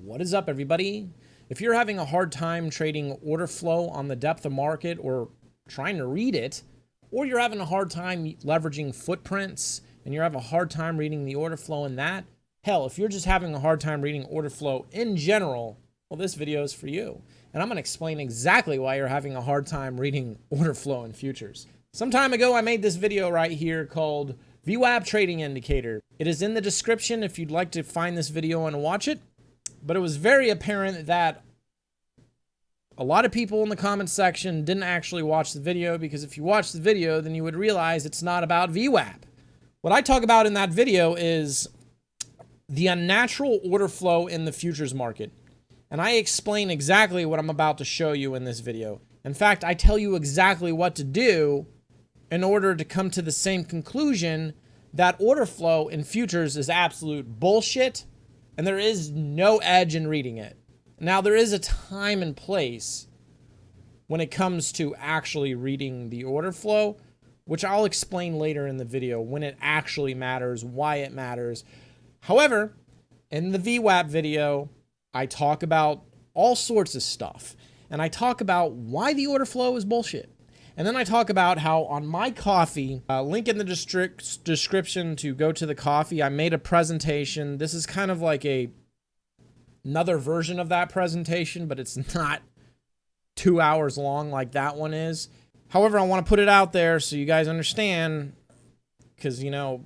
What is up, everybody? If you're having a hard time trading order flow on the depth of market or trying to read it, or you're having a hard time leveraging footprints and you're having a hard time reading the order flow in that, hell, if you're just having a hard time reading order flow in general, well, this video is for you. And I'm going to explain exactly why you're having a hard time reading order flow in futures. Some time ago, I made this video right here called VWAP Trading Indicator. It is in the description if you'd like to find this video and watch it. But it was very apparent that a lot of people in the comment section didn't actually watch the video, because if you watch the video, then you would realize it's not about VWAP. What I talk about in that video is the unnatural order flow in the futures market. And I explain exactly what I'm about to show you in this video. In fact, I tell you exactly what to do in order to come to the same conclusion that order flow in futures is absolute bullshit and there is no edge in reading it. Now, there is a time and place when it comes to actually reading the order flow, which I'll explain later in the video when it actually matters, why it matters. However, in the VWAP video, I talk about all sorts of stuff. And I talk about why the order flow is bullshit. And then I talk about how on my coffee, link in the description to go to the coffee, I made a presentation. This is kind of like another version of that presentation, but it's not 2 hours long like that one is. However, I want to put it out there so you guys understand, because, you know,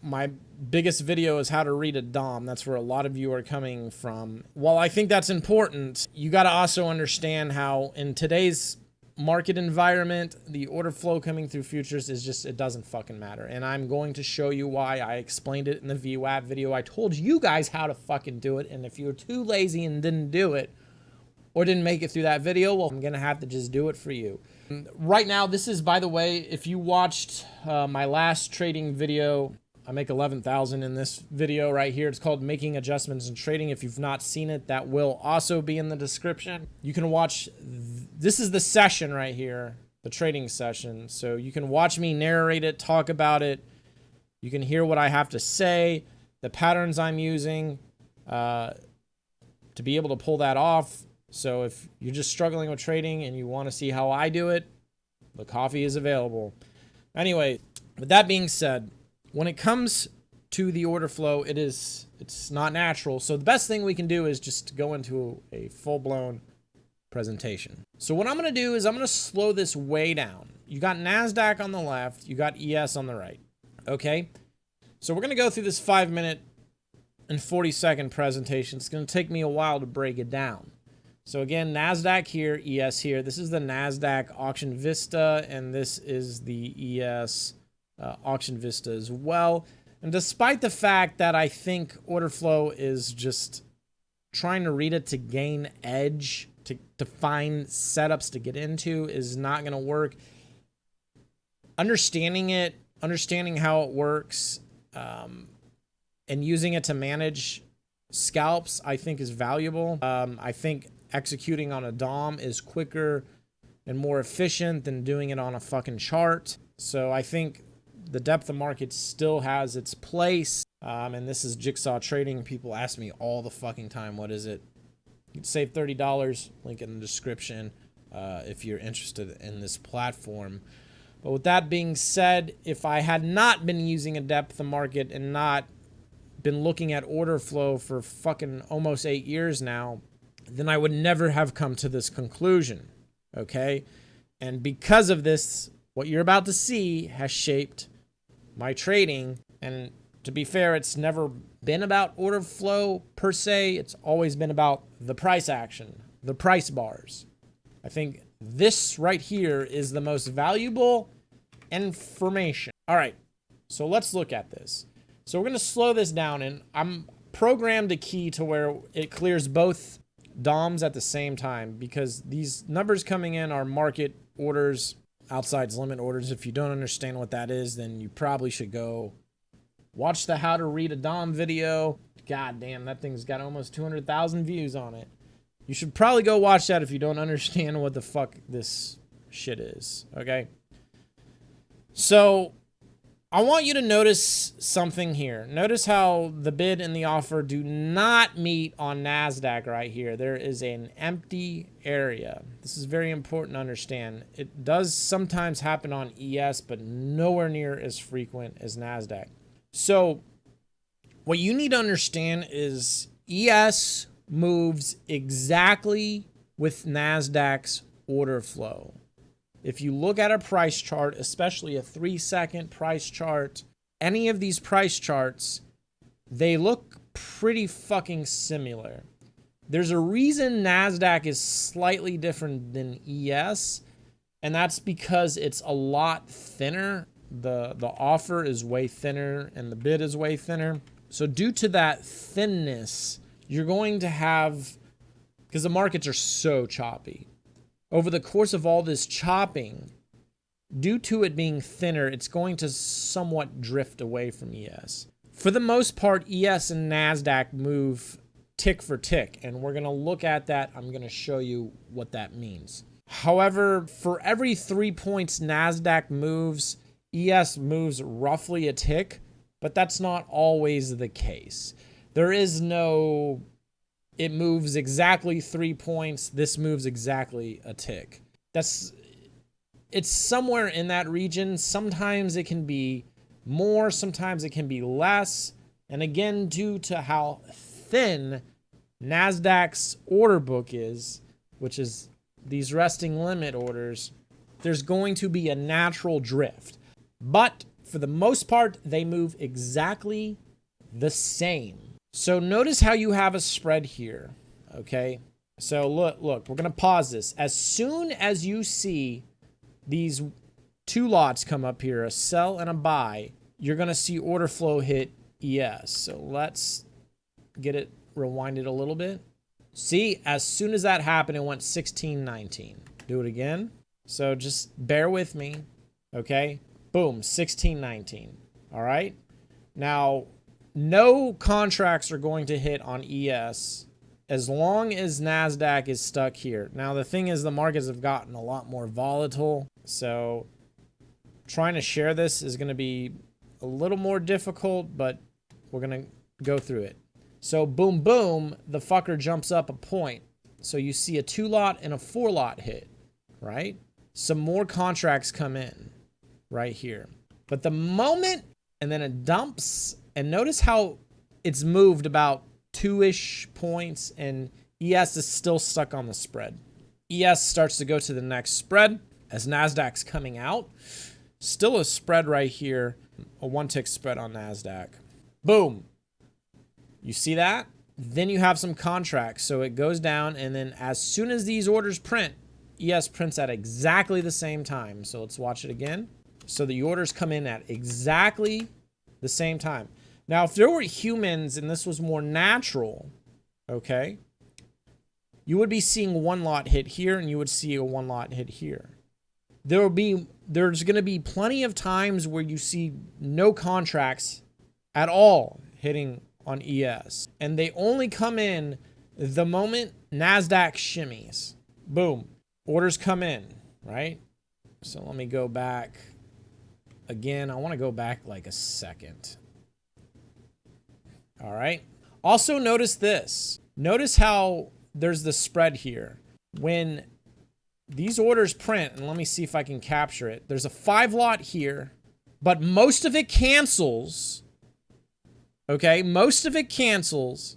my biggest video is how to read a DOM. That's where a lot of you are coming from. While I think that's important, you got to also understand how in today's market environment, the order flow coming through futures is just, it doesn't fucking matter. And I'm going to show you why. I explained it in the VWAP video. I told you guys how to fucking do it. And if you were too lazy and didn't do it or didn't make it through that video, well, I'm going to have to just do it for you. Right now, this is, by the way, if you watched my last trading video, I make 11,000 in this video right here. It's called Making Adjustments in Trading. If you've not seen it, that will also be in the description. You can watch, this is the session right here, the trading session. So you can watch me narrate it, talk about it. You can hear what I have to say, the patterns I'm using to be able to pull that off. So if you're just struggling with trading and you want to see how I do it, the coffee is available. Anyway, with that being said, when it comes to the order flow, it's not natural. So the best thing we can do is just go into a full-blown presentation. So what I'm going to do is I'm going to slow this way down. You got NASDAQ on the left, you got ES on the right. Okay? So we're going to go through this 5-minute and 40-second presentation. It's going to take me a while to break it down. So again, NASDAQ here, ES here. This is the NASDAQ Auction Vista, and this is the ES Auction Vista as well. And despite the fact that I think order flow is just trying to read it to gain edge, to find setups to get into, is not going to work. Understanding it, understanding how it works, and using it to manage scalps, I think is valuable. I think executing on a DOM is quicker and more efficient than doing it on a fucking chart. So I think the depth of market still has its place. And this is jigsaw trading. People ask me all the fucking time, what is it? You can save $30, link in the description, if you're interested in this platform. But with that being said, if I had not been using a depth of market and not been looking at order flow for fucking almost 8 years now, then I would never have come to this conclusion. Okay? And because of this, what you're about to see has shaped my trading. And to be fair, it's never been about order flow per se. It's always been about the price action, the price bars. I think this right here is the most valuable information. All right, so let's look at this. So we're going to slow this down, and I'm programmed a key to where it clears both DOMs at the same time, because these numbers coming in are market orders, outside's limit orders. If you don't understand what that is, then you probably should go watch the How to Read a DOM video. God damn, that thing's got almost 200,000 views on it. You should probably go watch that if you don't understand what the fuck this shit is, okay? So I want you to notice something here. Notice how the bid and the offer do not meet on NASDAQ right here. There is an empty area. This is very important to understand. It does sometimes happen on ES, but nowhere near as frequent as NASDAQ. So what you need to understand is ES moves exactly with NASDAQ's order flow. If you look at a price chart, especially a 3-second price chart, any of these price charts, they look pretty fucking similar. There's a reason NASDAQ is slightly different than ES, and that's because it's a lot thinner. The offer is way thinner and the bid is way thinner. So due to that thinness, you're going to have, because the markets are so choppy, over the course of all this chopping, due to it being thinner, it's going to somewhat drift away from ES. For the most part, ES and NASDAQ move tick for tick, and we're going to look at that. I'm going to show you what that means. However, for every 3 points NASDAQ moves, ES moves roughly a tick, but that's not always the case. There is no it moves exactly 3 points. This moves exactly a tick. It's somewhere in that region. Sometimes it can be more, sometimes it can be less. And again, due to how thin NASDAQ's order book is, which is these resting limit orders, there's going to be a natural drift. But for the most part, they move exactly the same. So notice how you have a spread here, okay? So look, we're going to pause this. As soon as you see these two lots come up here, a sell and a buy, you're going to see order flow hit ES. So let's get it rewinded a little bit. See, as soon as that happened, it went 16.19. Do it again. So just bear with me, okay? Boom, 16.19. All right? Now, no contracts are going to hit on ES as long as NASDAQ is stuck here. Now, the thing is, the markets have gotten a lot more volatile, so trying to share this is going to be a little more difficult, but we're going to go through it. So boom, boom, the fucker jumps up a point. So you see a 2-lot and a 4-lot hit, right? Some more contracts come in right here. But the moment, and then it dumps. And notice how it's moved about 2-ish points and ES is still stuck on the spread. ES starts to go to the next spread as NASDAQ's coming out. Still a spread right here, a 1-tick spread on NASDAQ. Boom. You see that? Then you have some contracts. So it goes down, and then as soon as these orders print, ES prints at exactly the same time. So let's watch it again. So the orders come in at exactly the same time. Now, if there were humans and this was more natural, okay, you would be seeing 1 lot hit here and you would see a 1 lot hit here. There's going to be plenty of times where you see no contracts at all hitting on ES. And they only come in the moment NASDAQ shimmies. Boom. Orders come in, right? So let me go back again. I want to go back like a second. All right. Also notice this. Notice how there's the spread here. When these orders print, and let me see if I can capture it. There's a 5-lot here, but most of it cancels. Okay, most of it cancels,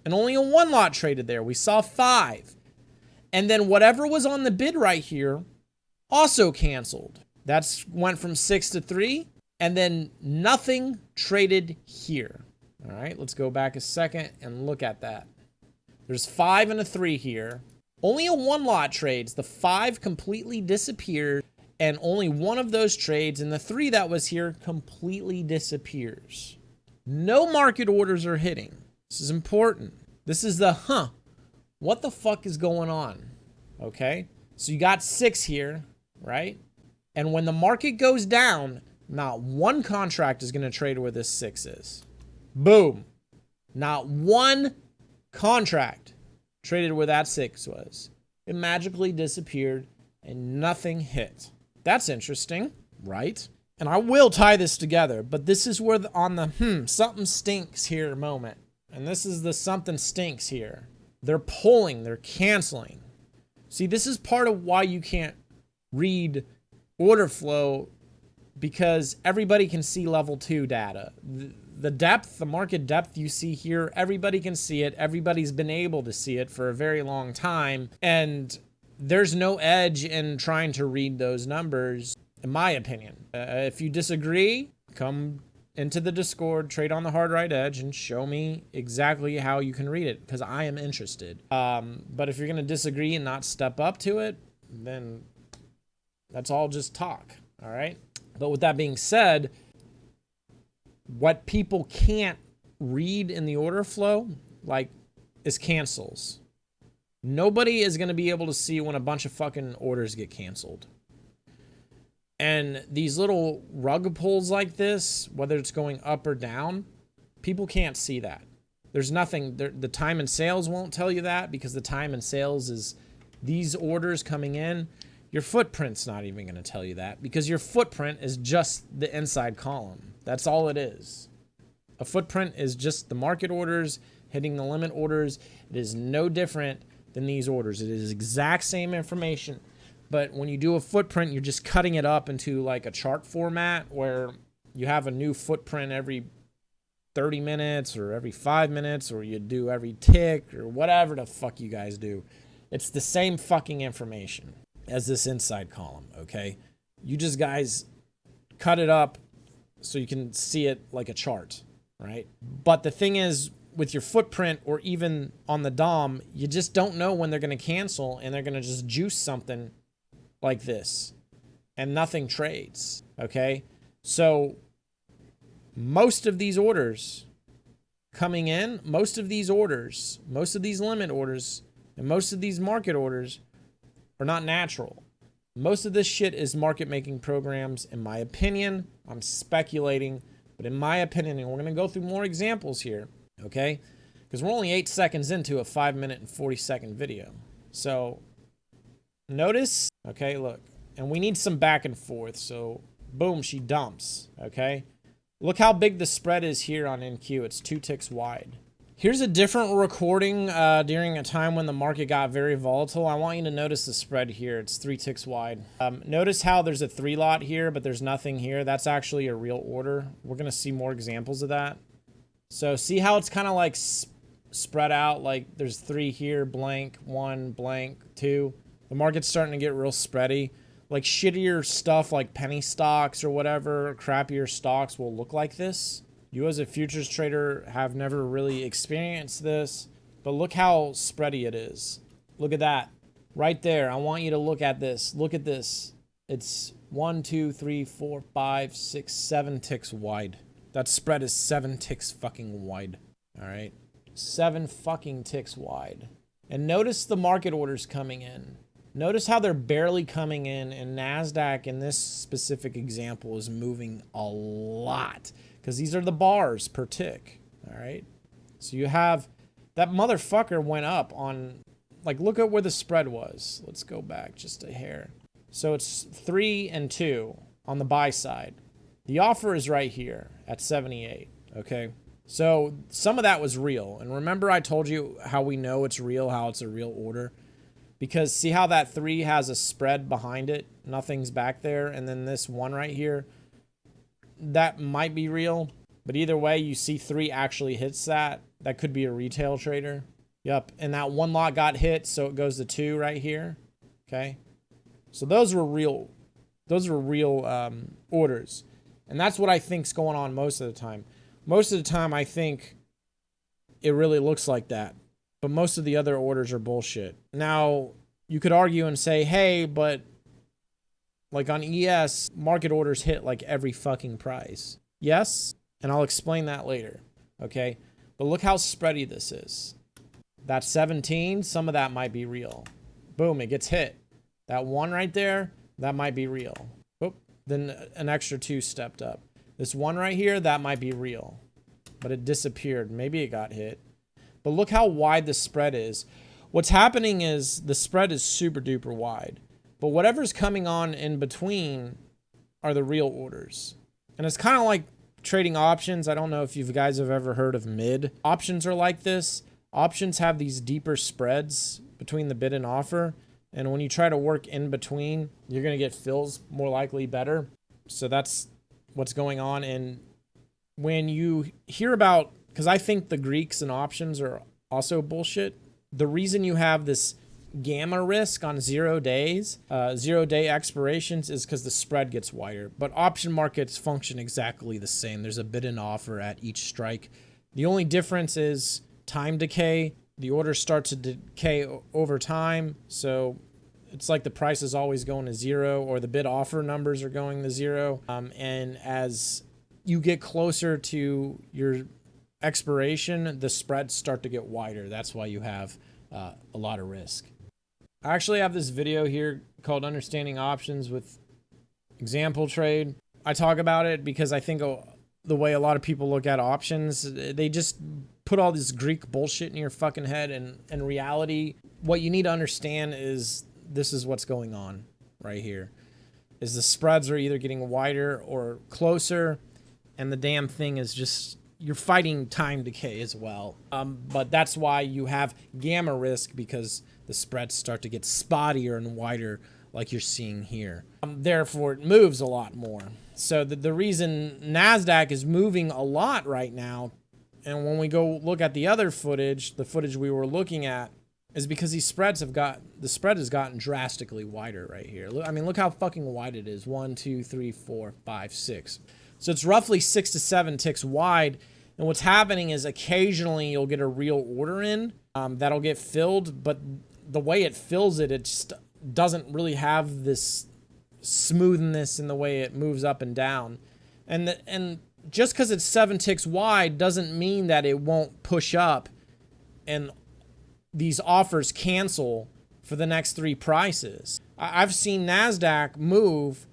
and only a 1-lot traded there. We saw 5. And then whatever was on the bid right here also canceled. That's went from 6 to 3, and then nothing traded here. All right, let's go back a second and look at that. There's 5 and a 3 here. Only a 1-lot trades. The 5 completely disappeared, and only one of those trades, and the 3 that was here completely disappears. No market orders are hitting. This is important. This is the, what the fuck is going on? Okay, so you got 6 here, right? And when the market goes down, not one contract is going to trade where this 6 is. Boom. Not one contract traded where that 6 was. It magically disappeared and nothing hit. That's interesting, right? And I will tie this together, but this is where on the something stinks here moment. And this is the something stinks here. They're pulling, they're canceling. See, this is part of why you can't read order flow, because everybody can see level 2 data. The depth, the market depth you see here, everybody can see it. Everybody's been able to see it for a very long time. And there's no edge in trying to read those numbers, in my opinion. If you disagree, come into the Discord, trade on the hard right edge, and show me exactly how you can read it, because I am interested. But if you're going to disagree and not step up to it, then that's all just talk, all right? But with that being said, what people can't read in the order flow, like, is cancels. Nobody is going to be able to see when a bunch of fucking orders get canceled. And these little rug pulls like this, whether it's going up or down, people can't see that. There's nothing, the time and sales won't tell you that, because the time and sales is these orders coming in. Your footprint's not even going to tell you that, because your footprint is just the inside column. That's all it is. A footprint is just the market orders hitting the limit orders. It is no different than these orders. It is exact same information. But when you do a footprint, you're just cutting it up into like a chart format where you have a new footprint every 30 minutes or every 5 minutes, or you do every tick or whatever the fuck you guys do. It's the same fucking information as this inside column, okay? You just guys cut it up so you can see it like a chart, right? But the thing is, with your footprint or even on the DOM, you just don't know when they're going to cancel, and they're going to just juice something like this, and nothing trades, okay? So most of these orders coming in, most of these orders, most of these limit orders, and most of these market orders are not natural. Most of this shit is market making programs, in my opinion. I'm speculating, but in my opinion, and we're going to go through more examples here, okay? Because we're only 8 seconds into a 5-minute and 40-second video. So notice, okay, look, and we need some back and forth. So boom, she dumps, okay? Look how big the spread is here on NQ. It's 2 ticks wide. Here's a different recording during a time when the market got very volatile. I want you to notice the spread here. It's 3 ticks wide. Notice how there's a 3 lot here, but there's nothing here. That's actually a real order. We're going to see more examples of that. So see how it's kind of like spread out, like there's 3 here, blank, 1, blank, 2. The market's starting to get real spready. Like shittier stuff like penny stocks or whatever, crappier stocks will look like this. You as a futures trader have never really experienced this, but look how spready it is. Look at that right there. I want you to look at this. Look at this. It's 1, 2, 3, 4, 5, 6, 7 ticks wide. That spread is 7 ticks fucking wide. All right. 7 fucking ticks wide. And notice the market orders coming in. Notice how they're barely coming in, and NASDAQ in this specific example is moving a lot, because these are the bars per tick, all right? So you have, that motherfucker went up on, like, look at where the spread was. Let's go back just a hair. So it's 3 and 2 on the buy side. The offer is right here at 78, okay? So some of that was real. And remember I told you how we know it's real, how it's a real order? Because see how that 3 has a spread behind it? Nothing's back there. And then this 1 right here, that might be real. But either way, you see 3 actually hits that. That could be a retail trader. Yep. And that 1 lot got hit, so it goes to 2 right here. Okay. So those were real. Those were real orders. And that's what I think's going on most of the time. Most of the time, I think it really looks like that. But most of the other orders are bullshit. Now, you could argue and say, hey, but like on ES, market orders hit like every fucking price. Yes, and I'll explain that later, okay? But look how spready this is. That 17, some of that might be real. Boom, it gets hit. That 1 right there, that might be real. Oop, then an extra 2 stepped up. This 1 right here, that might be real. But it disappeared. Maybe it got hit. But look how wide the spread is. What's happening is the spread is super duper wide. But whatever's coming on in between are the real orders. And it's kind of like trading options. I don't know if you guys have ever heard of mid. Options are like this. Options have these deeper spreads between the bid and offer. And when you try to work in between, you're going to get fills more likely better. So that's what's going on. And when you hear about, because I think the Greeks and options are also bullshit. The reason you have this gamma risk on 0 days, 0 day expirations, is because the spread gets wider. But option markets function exactly the same. There's a bid and offer at each strike. The only difference is time decay. The orders start to decay over time. So it's like the price is always going to 0, or the bid offer numbers are going to 0. And as you get closer to your expiration, the spreads start to get wider. That's why you have a lot of risk. I actually have this video here called Understanding Options with Example Trade. I talk about it because I think the way a lot of people look at options, they just put all this Greek bullshit in your fucking head. And in reality, what you need to understand is this is what's going on right here. Is the spreads are either getting wider or closer, and the damn thing is just, you're fighting time decay as well. But that's why you have gamma risk, because the spreads start to get spottier and wider like you're seeing here. Therefore, it moves a lot more. So the reason NASDAQ is moving a lot right now, and when we go look at the other footage, the footage we were looking at, is because the spread has gotten drastically wider right here. I mean, look how fucking wide it is. 1, 2, 3, 4, 5, 6. So it's roughly 6 to 7 ticks wide. And what's happening is occasionally you'll get a real order in that'll get filled, but the way it fills it, it just doesn't really have this smoothness in the way it moves up and down. And just because it's 7 ticks wide doesn't mean that it won't push up and these offers cancel for the next 3 prices. I've seen NASDAQ move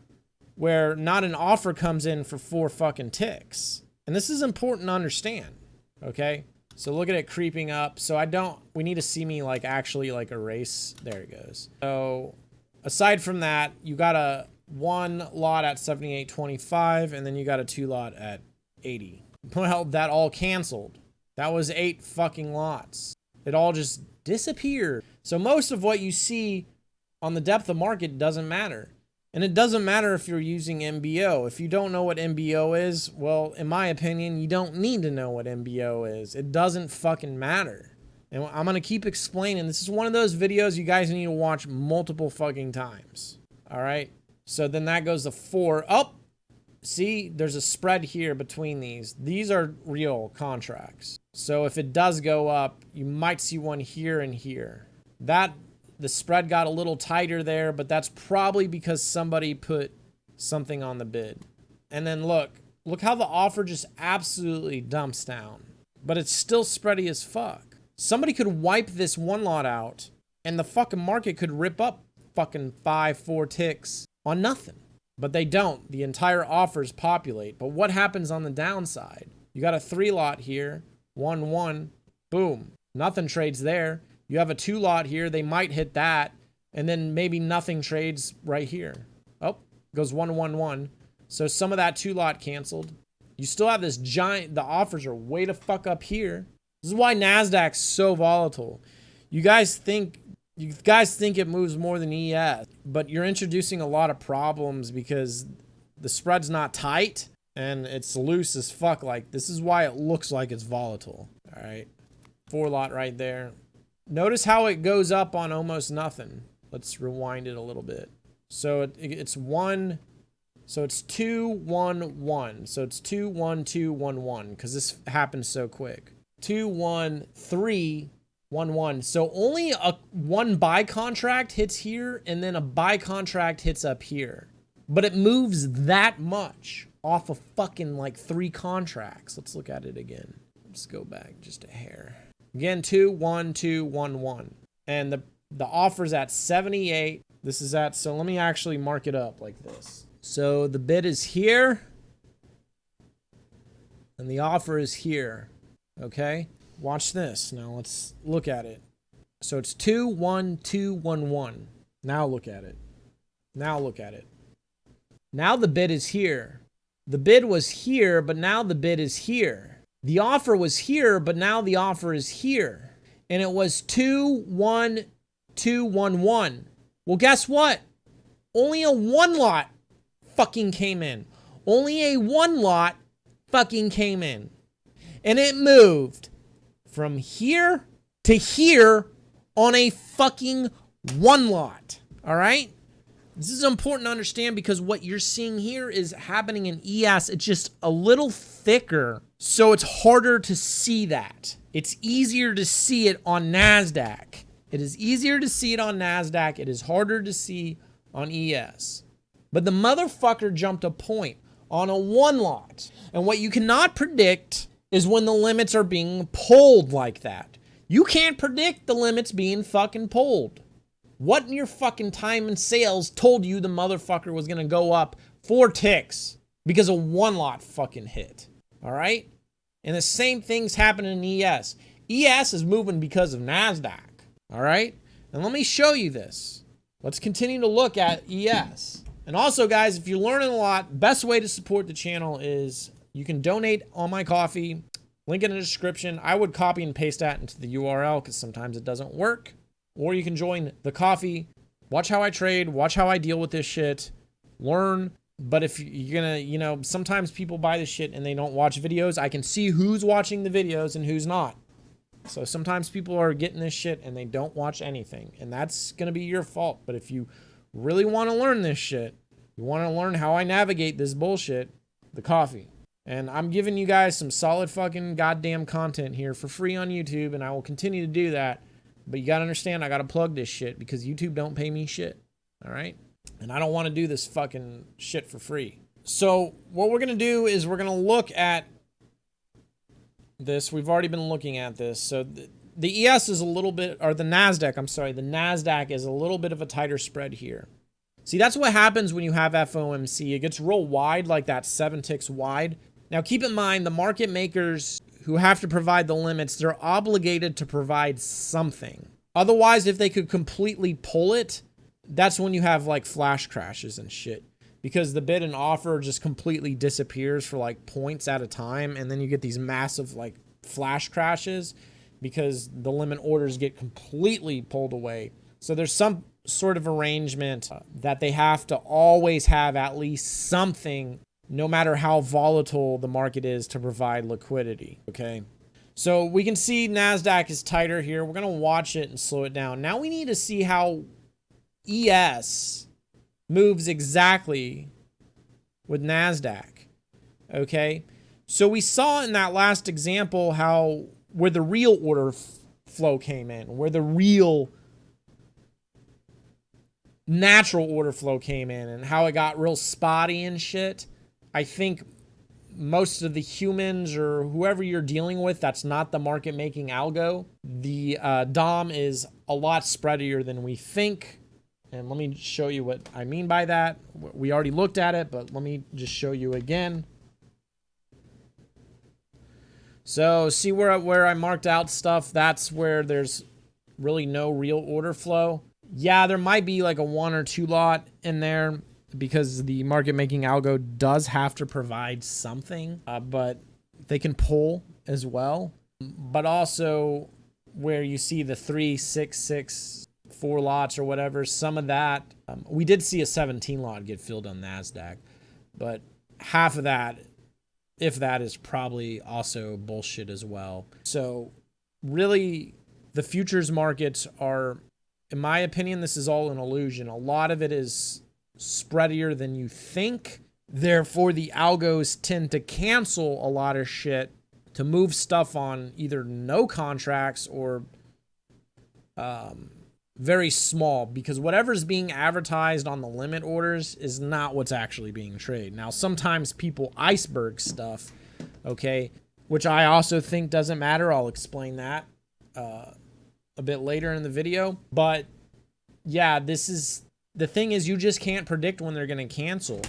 where not an offer comes in for 4 fucking ticks. And this is important to understand, okay? So look at it creeping up. So we need to see me like actually like erase. There it goes. So aside from that, you got a 1 lot at 78.25, and then you got a 2 lot at 80. Well, that all canceled. That was 8 fucking lots. It all just disappeared. So most of what you see on the depth of market doesn't matter. And it doesn't matter if you're using MBO. If you don't know what MBO is, well, in my opinion, you don't need to know what MBO is. It doesn't fucking matter. And I'm going to keep explaining. This is one of those videos you guys need to watch multiple fucking times. All right? So then that goes to 4. Oh, see, there's a spread here between these. These are real contracts. So if it does go up, you might see one here and here. The spread got a little tighter there, but that's probably because somebody put something on the bid. And then look how the offer just absolutely dumps down. But it's still spready as fuck. Somebody could wipe this 1 lot out, and the fucking market could rip up fucking 4 ticks on nothing. But they don't. The entire offers populate. But what happens on the downside? You got a 3 lot here, 1, 1, boom. Nothing trades there. You have a 2 lot here. They might hit that. And then maybe nothing trades right here. Oh, goes 1, 1, 1. So some of that 2 lot canceled. You still have this giant, the offers are way the fuck up here. This is why NASDAQ's so volatile. You guys think it moves more than ES, but you're introducing a lot of problems because the spread's not tight and it's loose as fuck. Like, this is why it looks like it's volatile. All right. 4 lot right there. Notice how it goes up on almost nothing. Let's rewind it a little bit. So it's 1. So it's 2, 1, 1. So it's 2, 1, 2, 1, 1, because this happens so quick. 2, 1, 3, 1, 1. So only a 1 buy contract hits here, and then a buy contract hits up here. But it moves that much off of fucking like 3 contracts. Let's look at it again. Let's go back just a hair. Again, 2, 1, 2, 1, 1. And the offer's at 78. This is at, so let me actually mark it up like this. So the bid is here. And the offer is here. Okay? Watch this. Now let's look at it. So it's 2, 1, 2, 1, 1. Now look at it. Now look at it. Now the bid is here. The bid was here, but now the bid is here. The offer was here, but now the offer is here. And it was 21211. Well, guess what? Only a one lot fucking came in. Only a one lot fucking came in. And it moved from here to here on a fucking one lot. All right? This is important to understand because what you're seeing here is happening in ES. It's just a little thicker, so it's harder to see that. It's easier to see it on NASDAQ. It is easier to see it on NASDAQ. It is harder to see on ES. But the motherfucker jumped a point on a one lot. And what you cannot predict is when the limits are being pulled like that. You can't predict the limits being fucking pulled. What in your fucking time and sales told you the motherfucker was going to go up 4 ticks because a one lot fucking hit? All right? And the same thing's happening in ES. ES is moving because of NASDAQ. All right? And let me show you this. Let's continue to look at ES. And also, guys, if you're learning a lot, best way to support the channel is you can donate on my coffee. Link in the description. I would copy and paste that into the URL because sometimes it doesn't work. Or you can join the coffee, watch how I trade, watch how I deal with this shit, learn. But if you're gonna, sometimes people buy this shit and they don't watch videos. I can see who's watching the videos and who's not. So sometimes people are getting this shit and they don't watch anything. And that's gonna be your fault. But if you really want to learn this shit, you want to learn how I navigate this bullshit, the coffee. And I'm giving you guys some solid fucking goddamn content here for free on YouTube, and I will continue to do that. But you got to understand, I got to plug this shit because YouTube don't pay me shit. All right? And I don't want to do this fucking shit for free. So what we're going to do is we're going to look at this. We've already been looking at this. So the ES is a little bit, or the NASDAQ, I'm sorry, the NASDAQ is a little bit of a tighter spread here. See, that's what happens when you have FOMC. It gets real wide, like that 7 ticks wide. Now, keep in mind, the market makers who have to provide the limits, they're obligated to provide something. Otherwise, if they could completely pull it, that's when you have like flash crashes and shit. Because the bid and offer just completely disappears for like points at a time. And then you get these massive like flash crashes because the limit orders get completely pulled away. So there's some sort of arrangement that they have to always have at least something, no matter how volatile the market is, to provide liquidity, okay? So we can see NASDAQ is tighter here. We're going to watch it and slow it down. Now we need to see how ES moves exactly with NASDAQ, okay? So we saw in that last example how where the real order flow came in, where the real natural order flow came in, and how it got real spotty and shit. I think most of the humans or whoever you're dealing with, that's not the market making algo. The DOM is a lot spreadier than we think. And let me show you what I mean by that. We already looked at it, but let me just show you again. So see where I marked out stuff? That's where there's really no real order flow. Yeah, there might be like a 1 or 2 lot in there, because the market making algo does have to provide something, but they can pull as well. But also where you see the 3, 6, 6, 4 lots or whatever, some of that, we did see a 17 lot get filled on NASDAQ, but half of that, if that, is probably also bullshit as well. So really the futures markets are, in my opinion, this is all an illusion. A lot of it is spreadier than you think. Therefore, the algos tend to cancel a lot of shit to move stuff on either no contracts or very small, because whatever's being advertised on the limit orders is not what's actually being traded. Now, sometimes people iceberg stuff, okay, which I also think doesn't matter. I'll explain that a bit later in the video. But yeah, this is the thing, is you just can't predict when they're going to cancel.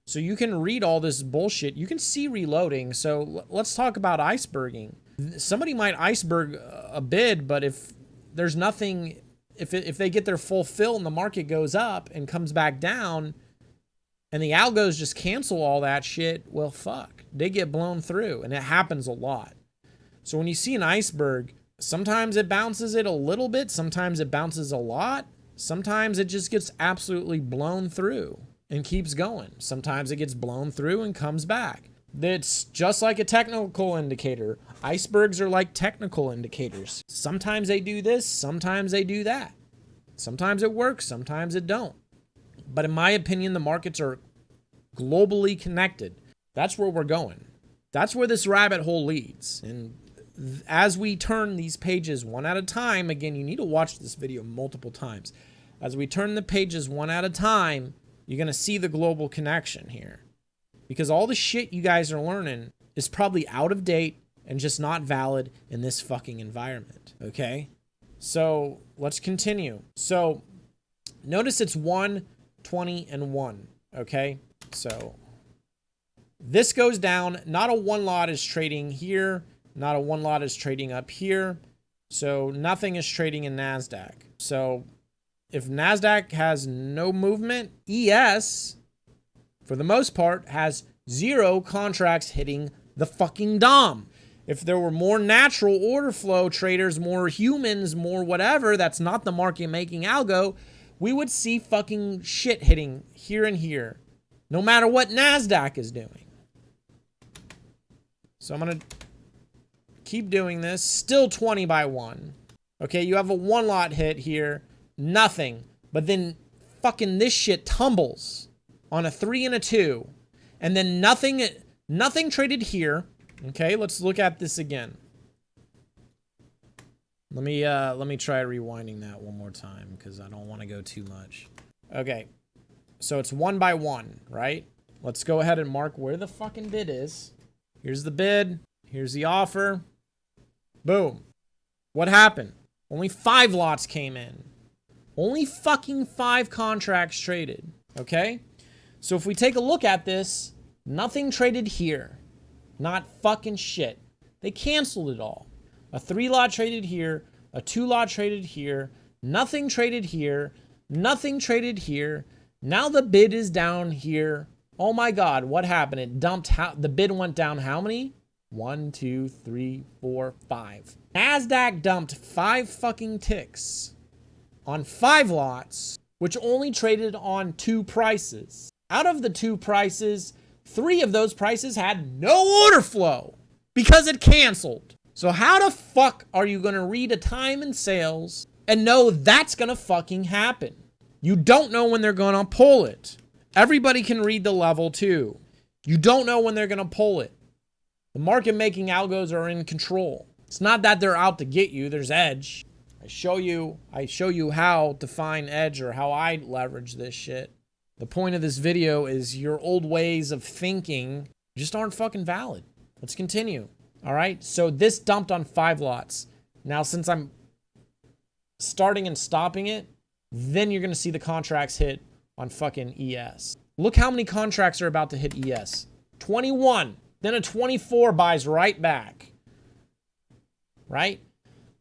So you can read all this bullshit. You can see reloading. So let's talk about iceberging. Somebody might iceberg a bid, but if there's nothing, if they get their full fill and the market goes up and comes back down and the algos just cancel all that shit, well, fuck. They get blown through, and it happens a lot. So when you see an iceberg, sometimes it bounces it a little bit, sometimes it bounces a lot, sometimes it just gets absolutely blown through and keeps going. Sometimes it gets blown through and comes back. It's just like a technical indicator. Icebergs are like technical indicators. Sometimes they do this, sometimes they do that. Sometimes it works, sometimes it don't. But in my opinion, the markets are globally connected. That's where we're going. That's where this rabbit hole leads. And as we turn these pages one at a time, again, you need to watch this video multiple times. As we turn the pages one at a time, you're going to see the global connection here. Because all the shit you guys are learning is probably out of date and just not valid in this fucking environment, okay? So let's continue. So notice it's 1, 20, and 1, okay? So this goes down. Not a one lot is trading here. Not a one lot is trading up here. So nothing is trading in NASDAQ. So if NASDAQ has no movement, ES, for the most part, has 0 contracts hitting the fucking DOM. If there were more natural order flow traders, more humans, more whatever, that's not the market making algo, we would see fucking shit hitting here and here, no matter what NASDAQ is doing. So I'm going to keep doing this. Still 20 by 1. Okay, you have a one lot hit here. Nothing. But then fucking this shit tumbles on a 3 and a 2. And then nothing traded here. Okay, let's look at this again. Let me try rewinding that one more time because I don't want to go too much. Okay. So it's 1 by 1, right? Let's go ahead and mark where the fucking bid is. Here's the bid. Here's the offer. Boom. What happened? Only 5 lots came in. Only fucking 5 contracts traded. Okay? So if we take a look at this, nothing traded here. Not fucking shit. They canceled it all. A 3 lot traded here. A 2 lot traded here. Nothing traded here. Nothing traded here. Now the bid is down here. Oh my God, what happened? It dumped, the bid went down how many? 1, 2, 3, 4, 5. NASDAQ dumped 5 fucking ticks on 5 lots, which only traded on 2 prices. Out of the 2 prices, 3 of those prices had no order flow because it canceled. So how the fuck are you going to read a time and sales and know that's going to fucking happen? You don't know when they're going to pull it. Everybody can read the level too. You don't know when they're going to pull it. The market making algos are in control. It's not that they're out to get you. There's edge. I show you how to find edge or how I leverage this shit. The point of this video is your old ways of thinking just aren't fucking valid. Let's continue. All right. So this dumped on 5 lots. Now, since I'm starting and stopping it, then you're going to see the contracts hit on fucking ES. Look how many contracts are about to hit ES. 21. Then a 24 buys right back. Right?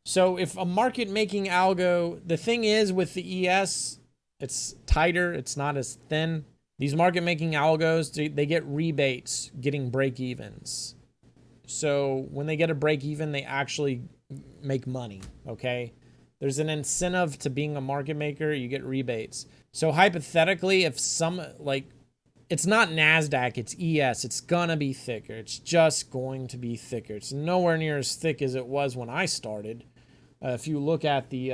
So if a market making algo, the thing is with the ES, it's tighter. It's not as thin. These market making algos, they get rebates getting break evens. So when they get a break even, they actually make money. Okay? There's an incentive to being a market maker. You get rebates. So hypothetically, if it's not NASDAQ, it's ES. It's going to be thicker. It's just going to be thicker. It's nowhere near as thick as it was when I started. If you look at the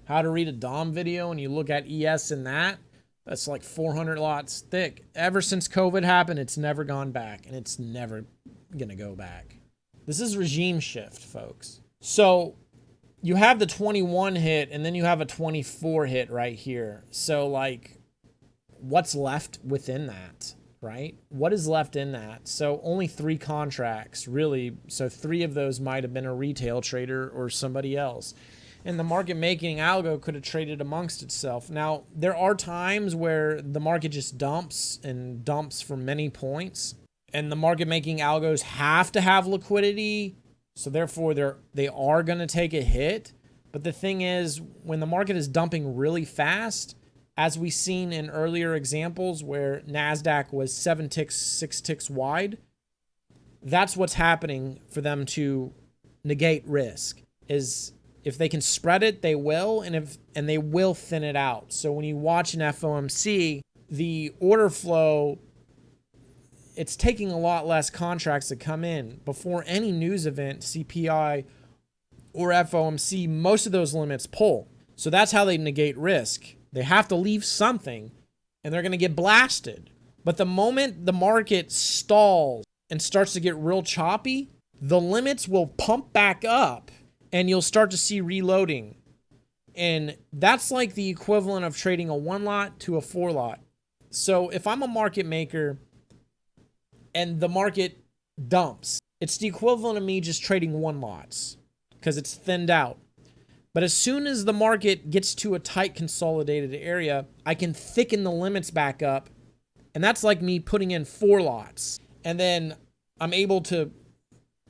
how to read a DOM video and you look at ES in that's like 400 lots thick. Ever since COVID happened, it's never gone back, and it's never going to go back. This is regime shift, folks. So you have the 21 hit, and then you have a 24 hit right here. So, like, what's left within that, right? What is left in that? So only 3 contracts, really. So 3 of those might have been a retail trader or somebody else. And the market making algo could have traded amongst itself. Now, there are times where the market just dumps and dumps for many points. And the market making algos have to have liquidity. So therefore, they are going to take a hit. But the thing is, when the market is dumping really fast, as we've seen in earlier examples where NASDAQ was 7 ticks, 6 ticks wide. That's what's happening for them to negate risk, is if they can spread it, they will, and they will thin it out. So when you watch an FOMC, the order flow, it's taking a lot less contracts to come in. Before any news event, CPI or FOMC, most of those limits pull. So that's how they negate risk. They have to leave something, and they're going to get blasted. But the moment the market stalls and starts to get real choppy, the limits will pump back up, and you'll start to see reloading. And that's like the equivalent of trading a 1 lot to a 4 lot. So if I'm a market maker and the market dumps, it's the equivalent of me just trading 1 lots because it's thinned out. But as soon as the market gets to a tight consolidated area, I can thicken the limits back up. And that's like me putting in 4 lots. And then I'm able to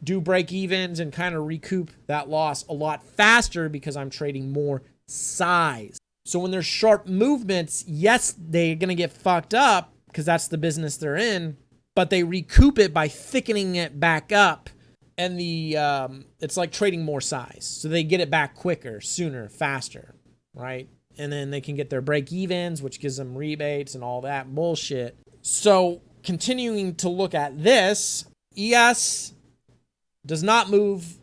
do break evens and kind of recoup that loss a lot faster because I'm trading more size. So when there's sharp movements, yes, they're going to get fucked up because that's the business they're in, but they recoup it by thickening it back up. And it's like trading more size. So they get it back quicker, sooner, faster, right? And then they can get their break evens, which gives them rebates and all that bullshit. So continuing to look at this, ES does not move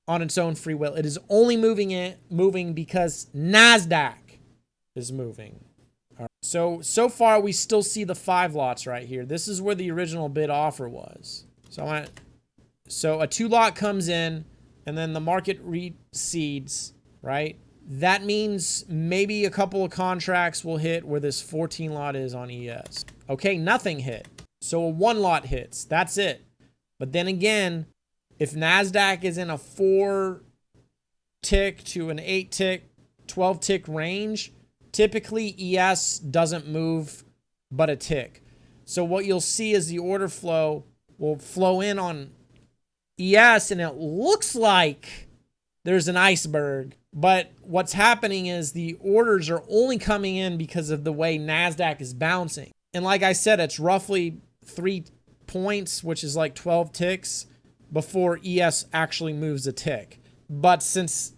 on its own free will. It is only moving because NASDAQ is moving. All right. So far, we still see the 5 lots right here. This is where the original bid offer was. So a 2 lot comes in, and then the market recedes, right? That means maybe a couple of contracts will hit where this 14 lot is on ES. Okay, nothing hit. So a 1 lot hits. That's it. But then again, if NASDAQ is in a 4 tick to an 8 tick, 12 tick range, typically ES doesn't move but a tick. So what you'll see is the order flow will flow in on ES, and it looks like there's an iceberg. But what's happening is the orders are only coming in because of the way NASDAQ is bouncing. And like I said, it's roughly 3 points, which is like 12 ticks, before ES actually moves a tick. But since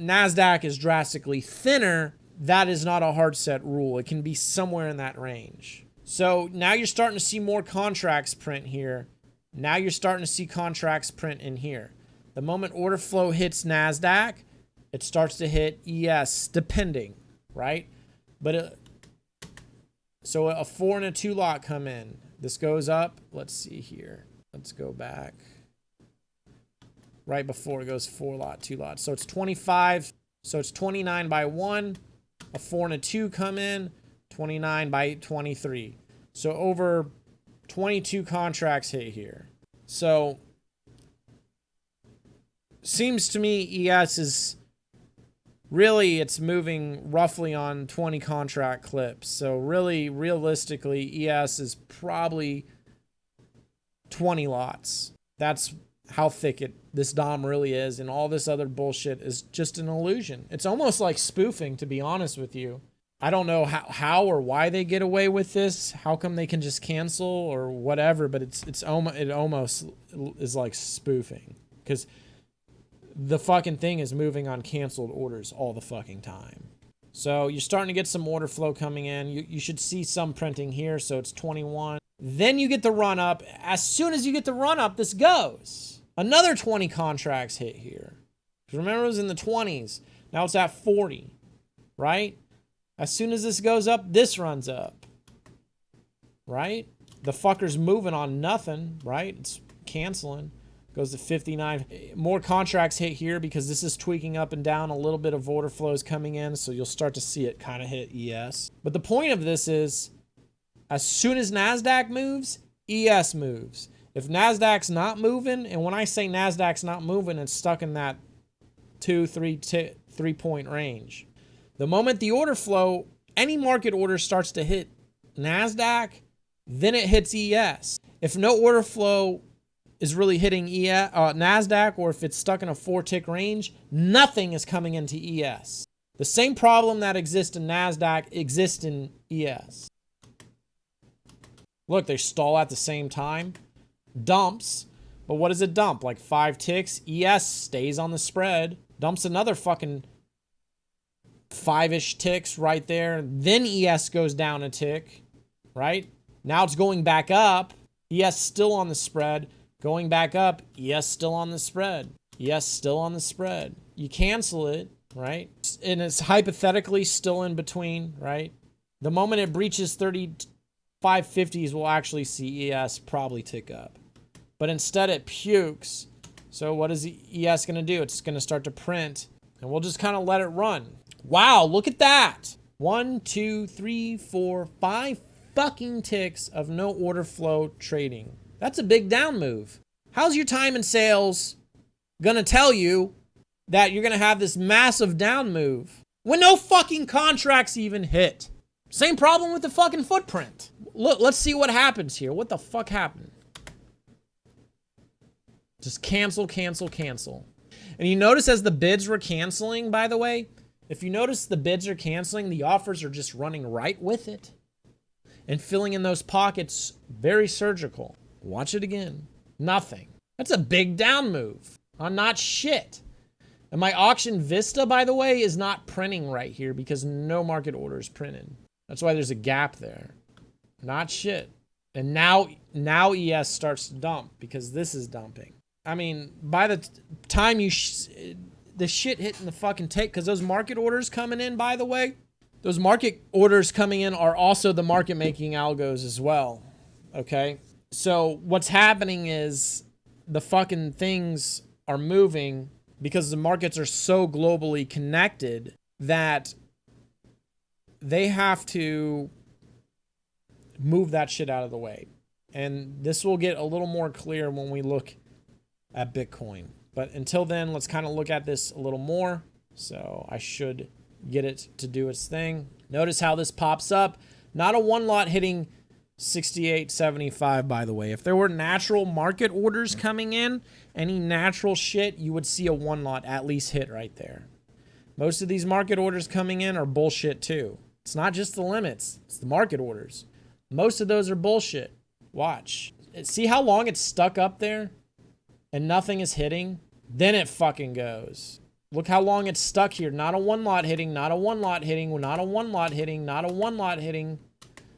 NASDAQ is drastically thinner, that is not a hard set rule. It can be somewhere in that range. So now you're starting to see more contracts print here. Now you're starting to see contracts print in here. The moment order flow hits NASDAQ, it starts to hit ES, depending, right? But so a 4 and a 2 lot come in. This goes up. Let's see here. Let's go back. Right before it goes 4 lot, 2 lot. So it's 25. So it's 29 by 1. A 4 and a 2 come in. 29 by 23. So over 22 contracts hit here. So seems to me ES is really, it's moving roughly on 20 contract clips. So really, realistically, ES is probably 20 lots. That's how thick this DOM really is, and all this other bullshit is just an illusion. It's almost like spoofing, to be honest with you. I don't know how or why they get away with this. How come they can just cancel or whatever? But it almost is like spoofing, because the fucking thing is moving on canceled orders all the fucking time. So you're starting to get some order flow coming in. You should see some printing here. So it's 21. Then you get the run up. As soon as you get the run up, this goes. Another 20 contracts hit here. Remember, it was in the 20s. Now it's at 40, right? As soon as this goes up, this runs up, right? The fucker's moving on nothing, right? It's canceling. Goes to 59. More contracts hit here because this is tweaking up and down. A little bit of order flow is coming in, so you'll start to see it kind of hit ES. But the point of this is, as soon as NASDAQ moves, ES moves. If NASDAQ's not moving, and when I say NASDAQ's not moving, it's stuck in that 2-3 point range. The moment the order flow, any market order starts to hit NASDAQ, then it hits ES. If no order flow is really hitting NASDAQ, or if it's stuck in a 4 tick range, nothing is coming into ES. The same problem that exists in NASDAQ exists in ES. Look, they stall at the same time. Dumps. But what does it dump? Like 5 ticks? ES stays on the spread. Dumps another fucking 5-ish ticks right there. Then ES goes down a tick. Right? Now it's going back up. ES still on the spread. Going back up. ES still on the spread. ES still on the spread. You cancel it, right? And it's hypothetically still in between, right? The moment it breaches 3550s, we'll actually see ES probably tick up. But instead it pukes. So what is ES going to do? It's going to start to print. And we'll just kind of let it run. Wow, look at that. 1, 2, 3, 4, 5 fucking ticks of no order flow trading. That's a big down move. How's your time in sales gonna tell you that you're gonna have this massive down move when no fucking contracts even hit? Same problem with the fucking footprint. Look, let's see what happens here. What the fuck happened? Just cancel, cancel, cancel. And you notice as the bids were canceling, by the way, if you notice the bids are canceling, the offers are just running right with it and filling in those pockets. Very surgical. Watch it again. Nothing. That's a big down move on not shit. And my auction Vista, by the way, is not printing right here because no market order is printed. That's why there's a gap there. Not shit. And now ES starts to dump because this is dumping. I mean, by the time the shit hitting the fucking tape, because those market orders coming in, by the way, those market orders coming in are also the market making algos as well. Okay? So what's happening is the fucking things are moving because the markets are so globally connected that they have to move that shit out of the way. And this will get a little more clear when we look at Bitcoin. But until then, let's kind of look at this a little more. So I should get it to do its thing. Notice how this pops up. Not a one lot hitting 68.75, by the way. If there were natural market orders coming in, any natural shit, you would see a one lot at least hit right there. Most of these market orders coming in are bullshit too. It's not just the limits, it's the market orders. Most of those are bullshit. Watch. See how long it's stuck up there and nothing is hitting? Then it fucking goes. Look how long it's stuck here. Not a one lot hitting, not a one lot hitting, not a one lot hitting, not a one lot hitting.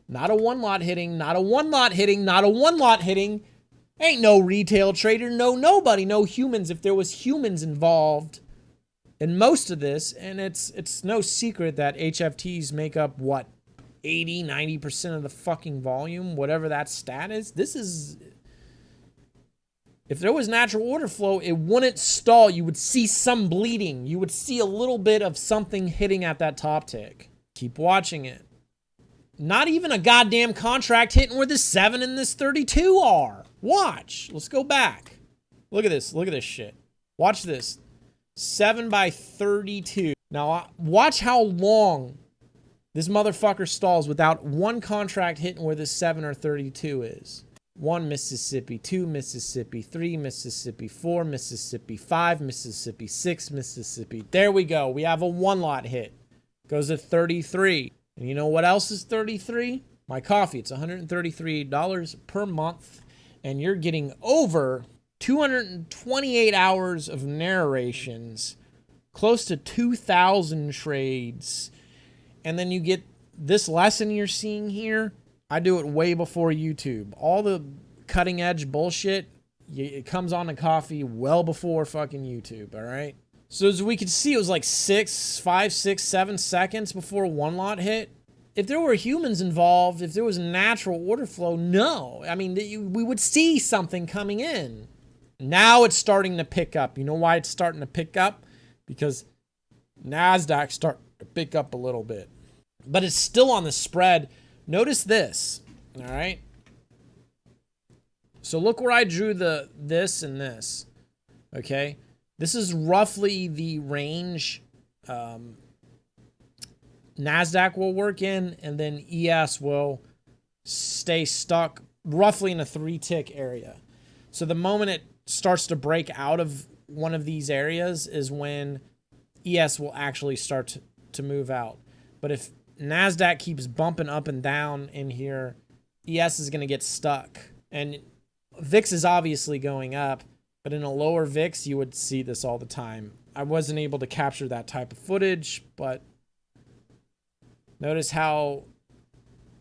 Not a one lot hitting, not a one lot hitting, not a one lot hitting. Ain't no retail trader, no nobody, no humans. If there was humans involved in most of this, and it's no secret that HFTs make up, what, 80, 90% of the fucking volume, whatever that stat is. This is... If there was natural order flow, it wouldn't stall. You would see some bleeding. You would see a little bit of something hitting at that top tick. Keep watching it. Not even a goddamn contract hitting where this 7 and this 32 are. Watch. Let's go back. Look at this. Look at this shit. Watch this. 7 by 32. Now, watch how long this motherfucker stalls without one contract hitting where this 7 or 32 is. 1 Mississippi, 2 Mississippi, 3 Mississippi, 4 Mississippi, 5 Mississippi, 6 Mississippi. There we go. We have a one lot hit. Goes to 33. And you know what else is 33? My coffee. It's $133 per month. And you're getting over 228 hours of narrations, close to 2,000 trades. And then you get this lesson you're seeing here. I do it way before YouTube. All the cutting edge bullshit, it comes on the coffee well before fucking YouTube, all right? So as we could see, it was like 5, 6, 7 seconds before one lot hit. If there were humans involved, if there was natural order flow, no. I mean, we would see something coming in. Now it's starting to pick up. You know why it's starting to pick up? Because NASDAQ starting to pick up a little bit. But it's still on the spread. Notice this, all right? So look where I drew this and this, okay? This is roughly the range NASDAQ will work in, and then ES will stay stuck roughly in a 3-tick area. So the moment it starts to break out of one of these areas is when ES will actually start to move out. But if NASDAQ keeps bumping up and down in here, ES is going to get stuck. And VIX is obviously going up, but in a lower VIX, you would see this all the time. I wasn't able to capture that type of footage, but notice how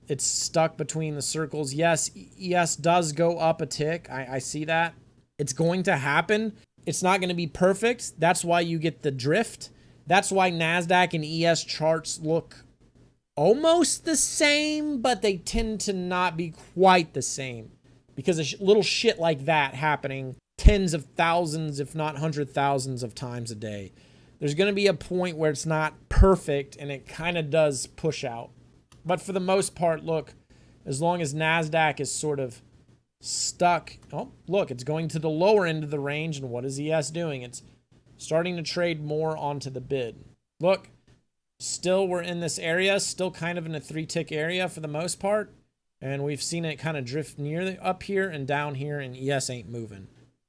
it's stuck between the circles. Yes, ES does go up a tick. I see that. It's going to happen. It's not going to be perfect. That's why you get the drift. That's why NASDAQ and ES charts look almost the same, but they tend to not be quite the same because of little shit like that happening tens of thousands, if not 100,000s of times a day. There's going to be a point where it's not perfect and it kind of does push out. But for the most part, look, as long as NASDAQ is sort of stuck. Oh, look, it's going to the lower end of the range. And what is ES doing? It's starting to trade more onto the bid. Look, still we're in this area, still kind of in a 3-tick area for the most part. And we've seen it kind of drift near up here and down here, and ES ain't moving.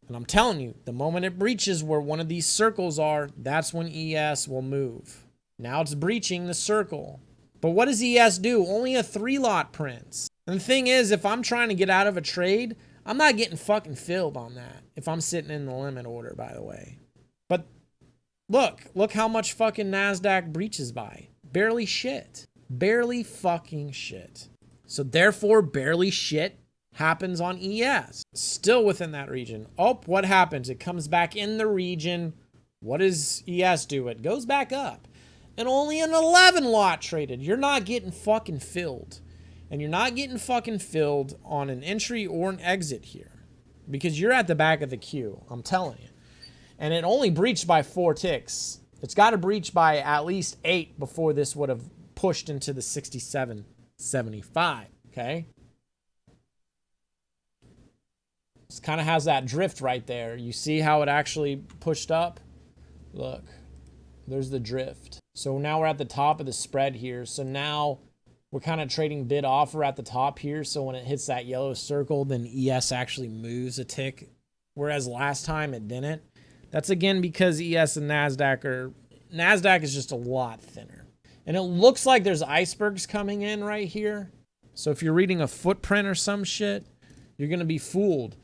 And I'm telling you, the moment it breaches where one of these circles are, that's when ES will move. Now it's breaching the circle. But what does ES do? Only a 3-lot prints. And the thing is, if I'm trying to get out of a trade, I'm not getting fucking filled on that. If I'm sitting in the limit order, by the way. But look how much fucking NASDAQ breaches by. Barely shit. Barely fucking shit. So therefore, barely shit happens on ES. Still within that region. Oh, what happens? It comes back in the region. What does ES do? It goes back up. And only an 11-lot traded. You're not getting fucking filled. And you're not getting fucking filled on an entry or an exit here. Because you're at the back of the queue. I'm telling you. And it only breached by 4 ticks. It's got to breach by at least 8 before this would have pushed into the 67.75. Okay? This kind of has that drift right there. You see how it actually pushed up? Look. There's the drift. So now we're at the top of the spread here. So now we're kind of trading bid offer at the top here. So when it hits that yellow circle, then ES actually moves a tick. Whereas last time it didn't. That's again because ES and NASDAQ is just a lot thinner. And it looks like there's icebergs coming in right here. So if you're reading a footprint or some shit, you're going to be fooled.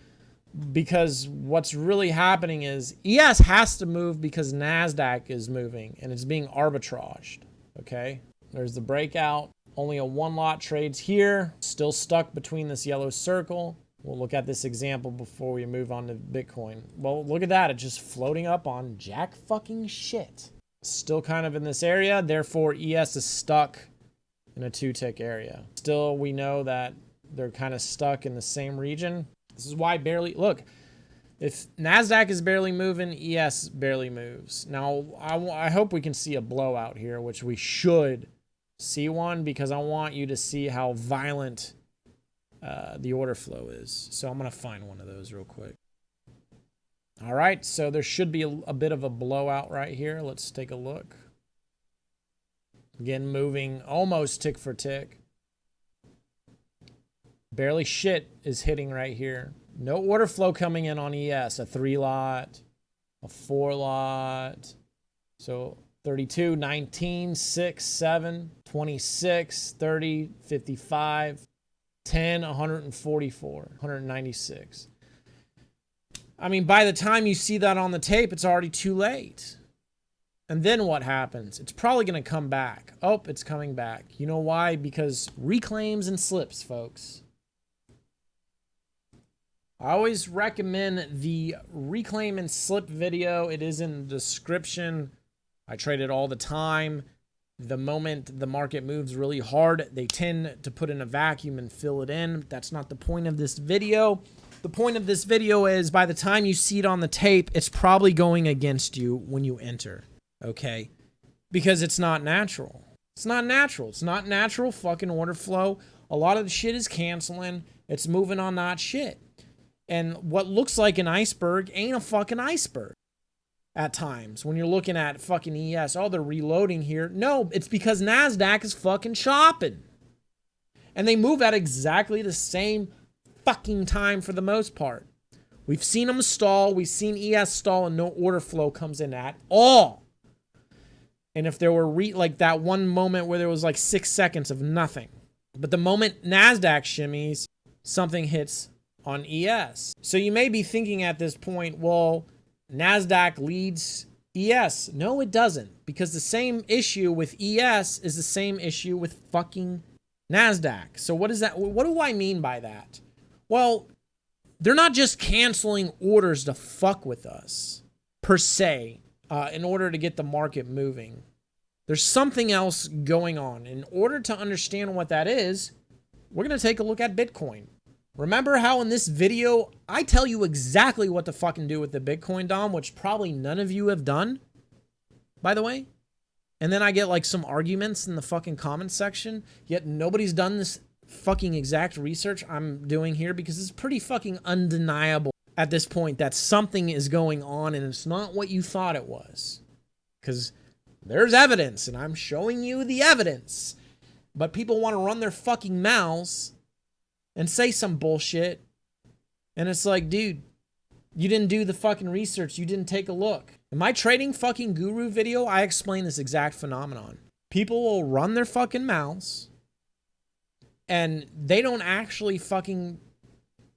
Because what's really happening is ES has to move because NASDAQ is moving and it's being arbitraged. Okay, there's the breakout. Only a 1-lot trades here. Still stuck between this yellow circle. We'll look at this example before we move on to Bitcoin. Well, look at that. It's just floating up on jack fucking shit. Still kind of in this area. Therefore, ES is stuck in a 2-tick area. Still, we know that they're kind of stuck in the same region. This is why barely, look, if NASDAQ is barely moving, ES barely moves. Now, I hope we can see a blowout here, which we should see one because I want you to see how violent the order flow is. So I'm going to find one of those real quick. All right, so there should be a bit of a blowout right here. Let's take a look. Again, moving almost tick for tick. Barely shit is hitting right here. No order flow coming in on ES. A 3-lot, a 4-lot. So 32, 19, 6, 7, 26, 30, 55, 10, 144, 196. I mean, by the time you see that on the tape, it's already too late. And then what happens? It's probably going to come back. Oh, it's coming back. You know why? Because reclaims and slips, folks. I always recommend the reclaim and slip video. It is in the description. I trade it all the time. The moment the market moves really hard, they tend to put in a vacuum and fill it in. That's not the point of this video. The point of this video is by the time you see it on the tape, it's probably going against you when you enter. Okay? Because it's not natural. It's not natural. It's not natural fucking order flow. A lot of the shit is canceling. It's moving on that shit. And what looks like an iceberg ain't a fucking iceberg at times. When you're looking at fucking ES, oh, they're reloading here. No, it's because NASDAQ is fucking shopping. And they move at exactly the same fucking time for the most part. We've seen them stall. We've seen ES stall and no order flow comes in at all. And if there were like that one moment where there was like 6 seconds of nothing. But the moment NASDAQ shimmies, something hits on ES. So you may be thinking at this point, well, NASDAQ leads ES. No, it doesn't. Because the same issue with ES is the same issue with fucking NASDAQ. So what is that? What do I mean by that? Well, they're not just canceling orders to fuck with us, per se, in order to get the market moving. There's something else going on. In order to understand what that is, we're going to take a look at Bitcoin. Remember how in this video, I tell you exactly what to fucking do with the Bitcoin DOM, which probably none of you have done, by the way? And then I get like some arguments in the fucking comments section, yet nobody's done this fucking exact research I'm doing here, because it's pretty fucking undeniable at this point that something is going on and it's not what you thought it was. Because there's evidence and I'm showing you the evidence. But people want to run their fucking mouths and say some bullshit. And it's like, dude, you didn't do the fucking research. You didn't take a look. In my trading fucking guru video, I explain this exact phenomenon. People will run their fucking mouths and they don't actually fucking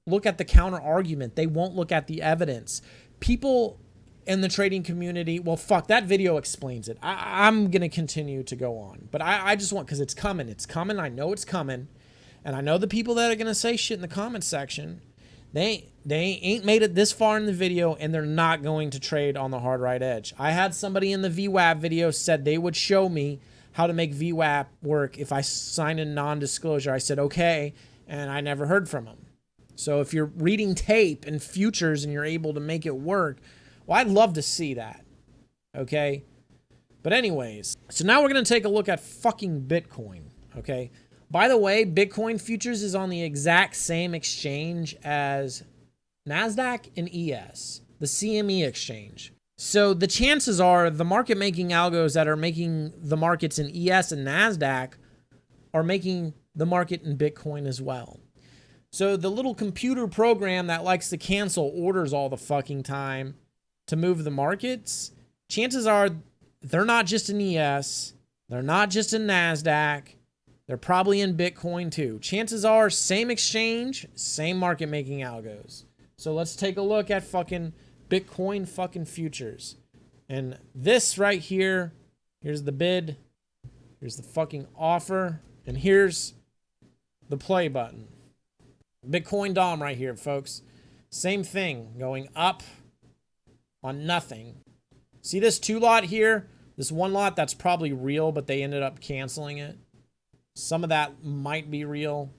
look at the counter argument. They won't look at the evidence. People in the trading community, well, fuck, that video explains it. I'm going to continue to go on. But I just want, because it's coming. It's coming. I know it's coming. And I know the people that are going to say shit in the comment section, they ain't made it this far in the video, and they're not going to trade on the hard right edge. I had somebody in the VWAP video said they would show me how to make VWAP work if I sign a non-disclosure. I said, okay, and I never heard from them. So if you're reading tape and futures and you're able to make it work, well, I'd love to see that, okay? But anyways, so now we're going to take a look at fucking Bitcoin, okay? By the way, Bitcoin futures is on the exact same exchange as NASDAQ and ES, the CME exchange. So the chances are the market making algos that are making the markets in ES and NASDAQ are making the market in Bitcoin as well. So the little computer program that likes to cancel orders all the fucking time to move the markets, chances are they're not just in ES, they're not just in NASDAQ, they're probably in Bitcoin too. Chances are same exchange, same market making algos. So let's take a look at fucking Bitcoin fucking futures. And this right here, here's the bid, here's the fucking offer, and here's the play button. Bitcoin DOM right here, folks. Same thing, going up on nothing. See this 2 lot here? This 1 lot, that's probably real, but they ended up canceling it. Some of that might be real.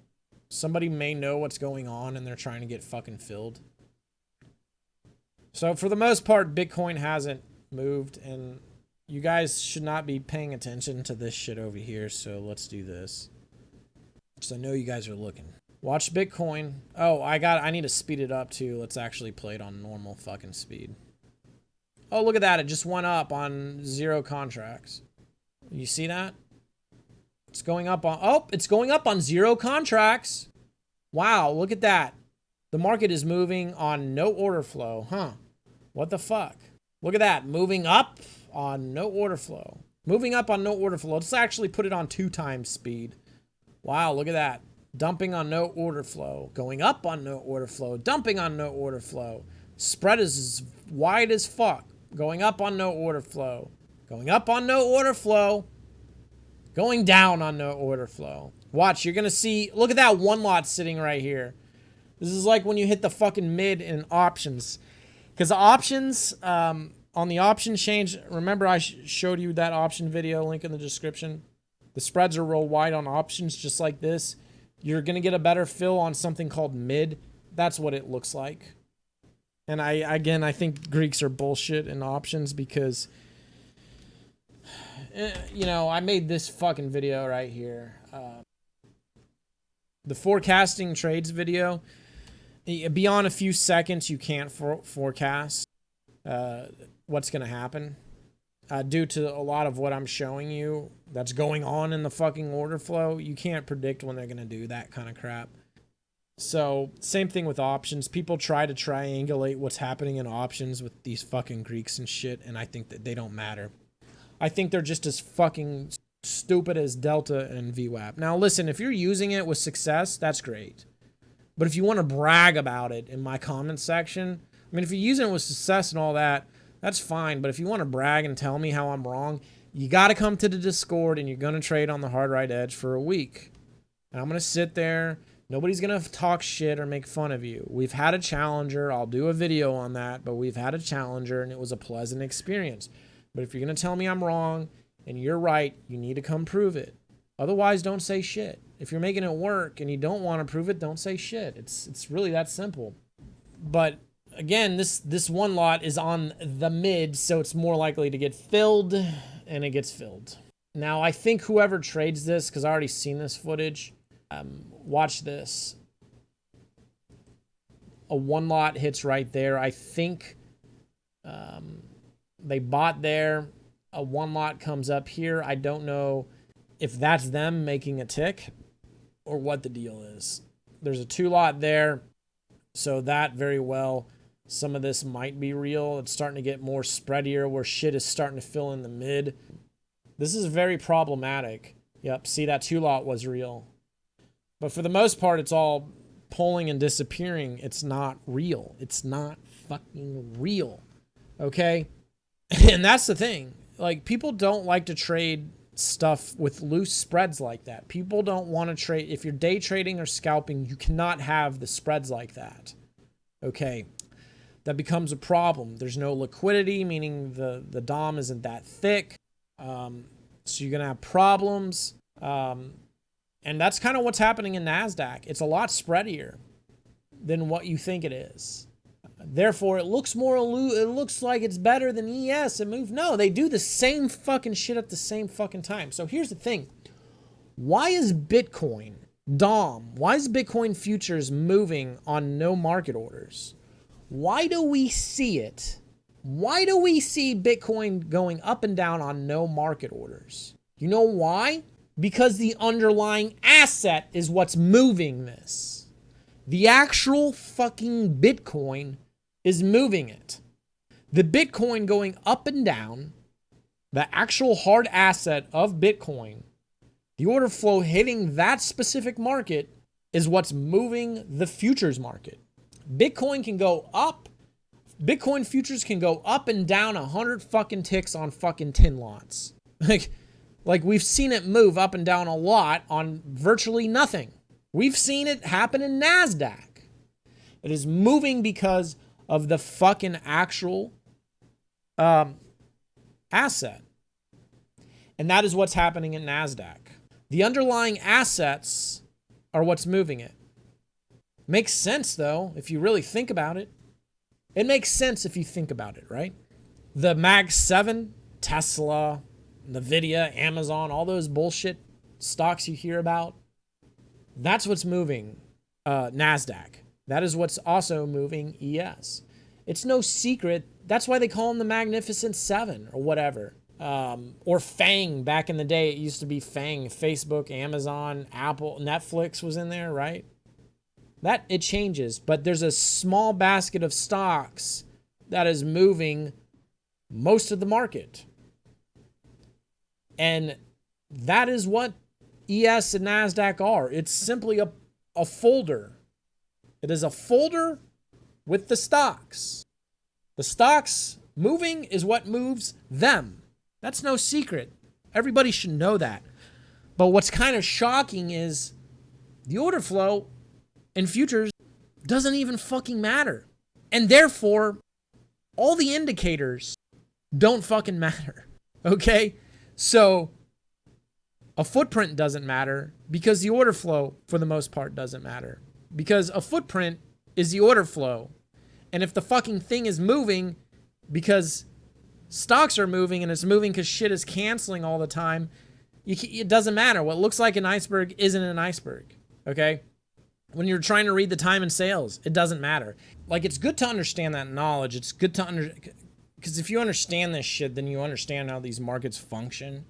Somebody may know what's going on and they're trying to get fucking filled. So for the most part, Bitcoin hasn't moved, and you guys should not be paying attention to this shit over here. So let's do this. So I know you guys are looking. Watch Bitcoin. Oh, I need to speed it up too. Let's actually play it on normal fucking speed. Oh, look at that. It just went up on 0 contracts. You see that? It's going up on, oh, it's going up on 0 contracts. Wow, look at that. The market is moving on no order flow. Huh. What the fuck? Look at that. Moving up on no order flow. Moving up on no order flow. Let's actually put it on 2 times speed. Wow, look at that. Dumping on no order flow. Going up on no order flow. Dumping on no order flow. Spread is as wide as fuck. Going up on no order flow. Going up on no order flow. Going down on no order flow. Watch, you're going to see, look at that 1 lot sitting right here. This is like when you hit the fucking mid in options. Because the options, on the option change, remember I showed you that option video, link in the description. The spreads are real wide on options, just like this. You're going to get a better fill on something called mid. That's what it looks like. And I think Greeks are bullshit in options because, you know, I made this fucking video right here. The forecasting trades video. Beyond a few seconds, you can't forecast what's going to happen. Due to a lot of what I'm showing you that's going on in the fucking order flow, you can't predict when they're going to do that kind of crap. So, same thing with options. People try to triangulate what's happening in options with these fucking Greeks and shit, and I think that they don't matter. I think they're just as fucking stupid as Delta and VWAP. Now, listen, if you're using it with success, that's great. But if you want to brag about it in my comments section, I mean, if you're using it with success and all that, that's fine. But if you want to brag and tell me how I'm wrong, you got to come to the Discord and you're going to trade on the hard right edge for a week. And I'm going to sit there. Nobody's going to talk shit or make fun of you. We've had a challenger. I'll do a video on that, but we've had a challenger and it was a pleasant experience. But if you're going to tell me I'm wrong and you're right, you need to come prove it. Otherwise, don't say shit. If you're making it work and you don't want to prove it, don't say shit. It's really that simple. But again, this one lot is on the mid, so it's more likely to get filled, and it gets filled. Now, I think whoever trades this, because I already seen this footage, watch this. A one lot hits right there. I think they bought there. A one lot comes up here. I don't know if that's them making a tick or what the deal is. There's a two lot there, so that very well, some of this might be real. It's starting to get more spreadier where shit is starting to fill in the mid. This is very problematic. Yep, see, that two lot was real. But for the most part, it's all pulling and disappearing. It's not real. It's not fucking real. Okay? And that's the thing. Like, people don't like to trade stuff with loose spreads like that. People don't want to trade. If you're day trading or scalping, you cannot have the spreads like that. Okay? That becomes a problem. There's no liquidity, meaning the DOM isn't that thick. So you're going to have problems. And that's kind of what's happening in NASDAQ. It's a lot spreadier than what you think it is. Therefore, it looks it looks like it's better than ES and move. No, they do the same fucking shit at the same fucking time. So here's the thing. Why is Bitcoin, DOM, why is Bitcoin futures moving on no market orders? Why do we see it? Why do we see Bitcoin going up and down on no market orders? You know why? Because the underlying asset is what's moving this. The actual fucking Bitcoin is moving it. The Bitcoin going up and down, the actual hard asset of Bitcoin, the order flow hitting that specific market is what's moving the futures market. Bitcoin can go up. Bitcoin futures can go up and down 100 fucking ticks on fucking 10 lots. Like we've seen it move up and down a lot on virtually nothing. We've seen it happen in NASDAQ. It is moving because of the fucking actual asset. And that is what's happening in NASDAQ. The underlying assets are what's moving it. Makes sense, though, if you really think about it. It makes sense if you think about it, right? The Mag 7, Tesla, Nvidia, Amazon, all those bullshit stocks you hear about, that's what's moving NASDAQ. That is what's also moving ES. It's no secret. That's why they call them the Magnificent Seven or whatever. Or FANG. Back in the day, it used to be FANG. Facebook, Amazon, Apple, Netflix was in there, right? That, it changes. But there's a small basket of stocks that is moving most of the market. And that is what ES and NASDAQ are. It's simply a folder. It is a folder with the stocks. The stocks moving is what moves them. That's no secret. Everybody should know that. But what's kind of shocking is the order flow in futures doesn't even fucking matter. And therefore, all the indicators don't fucking matter. Okay? So, a footprint doesn't matter because the order flow, for the most part, doesn't matter. Because a footprint is the order flow. And if the fucking thing is moving because stocks are moving and it's moving because shit is canceling all the time, it doesn't matter. What looks like an iceberg isn't an iceberg. Okay? When you're trying to read the time and sales, it doesn't matter. Like, it's good to understand that knowledge. It's good to because if you understand this shit, then you understand how these markets function.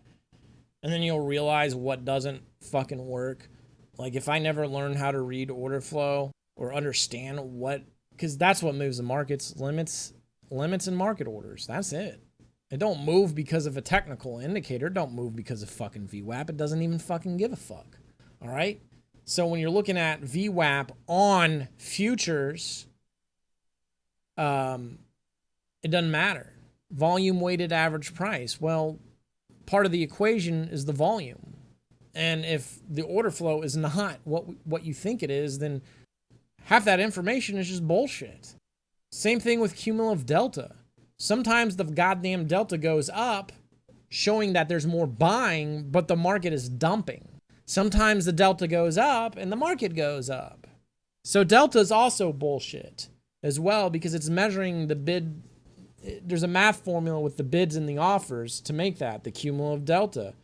And then you'll realize what doesn't fucking work. Like, if I never learned how to read order flow or understand what, because that's what moves the markets, limits and market orders. That's it. It don't move because of a technical indicator. It don't move because of fucking VWAP. It doesn't even fucking give a fuck. All right? So when you're looking at VWAP on futures, it doesn't matter. Volume weighted average price. Well, part of the equation is the volume. And if the order flow is not what you think it is, then half that information is just bullshit. Same thing with cumulative delta. Sometimes the goddamn delta goes up, showing that there's more buying, but the market is dumping. Sometimes the delta goes up and the market goes up. So delta is also bullshit as well, because it's measuring the bid. There's a math formula with the bids and the offers to make that, the cumulative delta.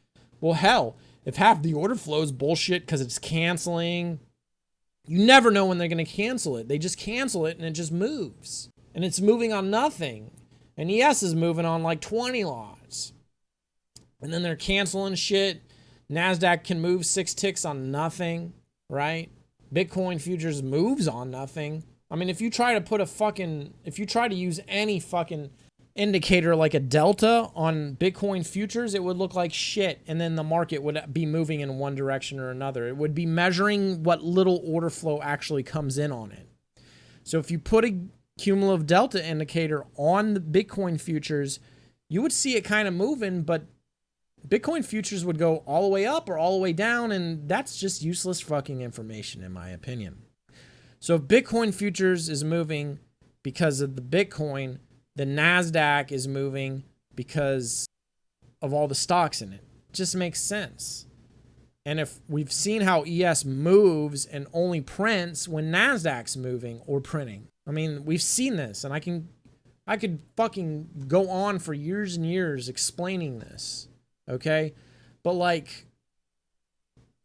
Well, hell, if half the order flow is bullshit because it's canceling, you never know when they're going to cancel it. They just cancel it and it just moves. And it's moving on nothing. And ES is moving on like 20 lots. And then they're canceling shit. NASDAQ can move 6 ticks on nothing, right? Bitcoin futures moves on nothing. I mean, if you try to use any fucking indicator like a delta on Bitcoin futures, it would look like shit. And then the market would be moving in one direction or another. It would be measuring what little order flow actually comes in on it. So if you put a cumulative delta indicator on the Bitcoin futures, you would see it kind of moving, but Bitcoin futures would go all the way up or all the way down, and that's just useless fucking information in my opinion. So if Bitcoin futures is moving because of the Bitcoin, the NASDAQ is moving because of all the stocks in it. It just makes sense. And if we've seen how ES moves and only prints when NASDAQ's moving or printing. I mean, we've seen this, and I could fucking go on for years and years explaining this. Okay? But like,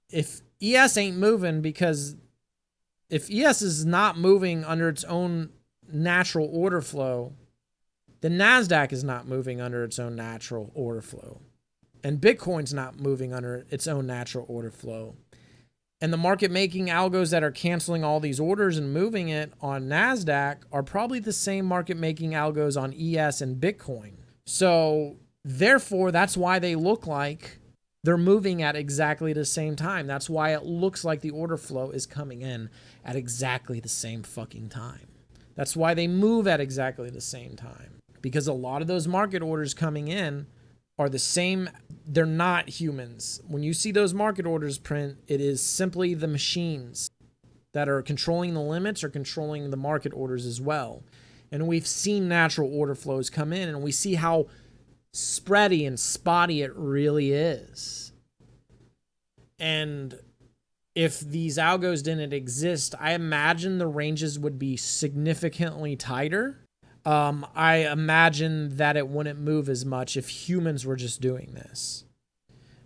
if ES ain't moving because if ES is not moving under its own natural order flow, then NASDAQ is not moving under its own natural order flow. And Bitcoin's not moving under its own natural order flow. And the market making algos that are canceling all these orders and moving it on NASDAQ are probably the same market making algos on ES and Bitcoin. So therefore, that's why they look like they're moving at exactly the same time. That's why it looks like the order flow is coming in at exactly the same fucking time. That's why they move at exactly the same time. Because a lot of those market orders coming in are the same. They're not humans. When you see those market orders print, it is simply the machines that are controlling the limits or controlling the market orders as well. And we've seen natural order flows come in, and we see how spready and spotty it really is. And if these algos didn't exist, I imagine the ranges would be significantly tighter. I imagine that it wouldn't move as much if humans were just doing this.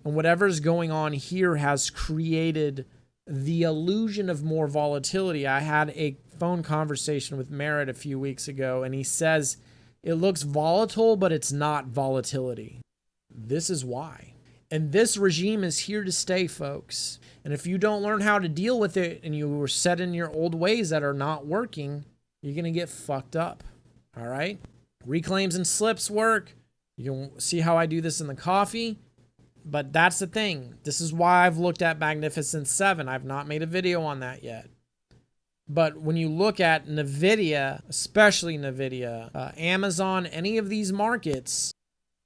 And whatever's going on here has created the illusion of more volatility. I had a phone conversation with Merritt a few weeks ago, and he says it looks volatile, but it's not volatility. This is why. And this regime is here to stay, folks. And if you don't learn how to deal with it and you were set in your old ways that are not working, you're going to get fucked up. All right? Reclaims and slips work. You can see how I do this in the coffee. But that's the thing. This is why I've looked at Magnificent 7. I've not made a video on that yet. But when you look at NVIDIA, especially NVIDIA, Amazon, any of these markets,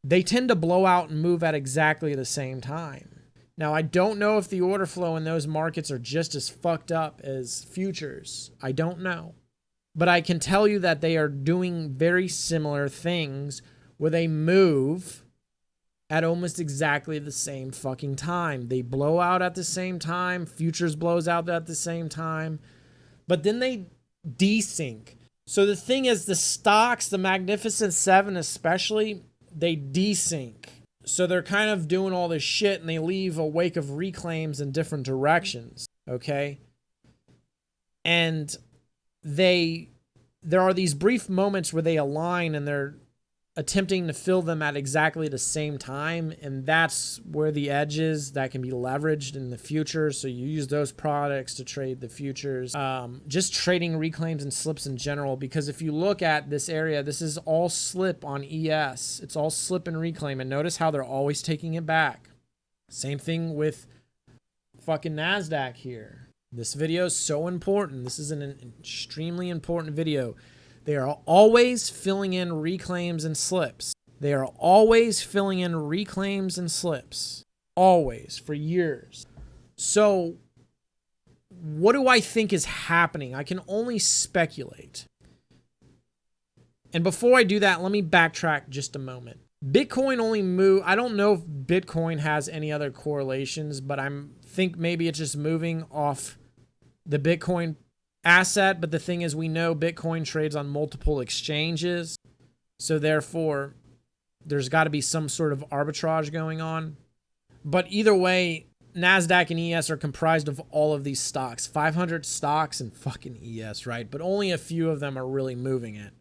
they tend to blow out and move at exactly the same time. Now, I don't know if the order flow in those markets are just as fucked up as futures. I don't know. But I can tell you that they are doing very similar things where they move at almost exactly the same fucking time. They blow out at the same time. Futures blows out at the same time. But then they desync. So the thing is, the stocks, the Magnificent 7 especially, they desync. So they're kind of doing all this shit and they leave a wake of reclaims in different directions. Okay? And there are these brief moments where they align and attempting to fill them at exactly the same time, and that's where the edge is that can be leveraged in the future. So you use those products to trade the futures. Just trading reclaims and slips in general, because if you look at this area, this is all slip on ES. It's all slip and reclaim, and notice how they're always taking it back. Same thing with fucking NASDAQ here. This video is so important. This is an extremely important video. They are always filling in reclaims and slips. They are always filling in reclaims and slips. Always, for years. So, what do I think is happening? I can only speculate. And before I do that, let me backtrack just a moment. Bitcoin only move. I don't know if Bitcoin has any other correlations, but I think maybe it's just moving off the Bitcoin asset. But the thing is, we know Bitcoin trades on multiple exchanges, so therefore there's got to be some sort of arbitrage going on. But either way, NASDAQ and ES are comprised of all of these stocks, 500 stocks and fucking ES, right? But only a few of them are really moving it.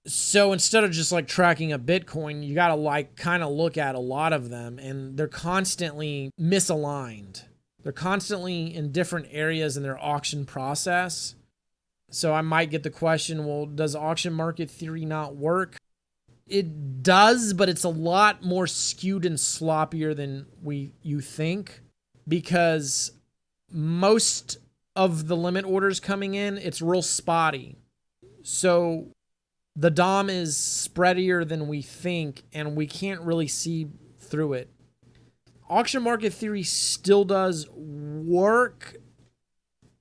So instead of just like tracking a Bitcoin, you got to like kind of look at a lot of them, and they're constantly misaligned. They're constantly in different areas in their auction process. So I might get the question, well, does auction market theory not work? It does, but it's a lot more skewed and sloppier than you think, because most of the limit orders coming in, it's real spotty. So the DOM is spreadier than we think, and we can't really see through it. Auction market theory still does work,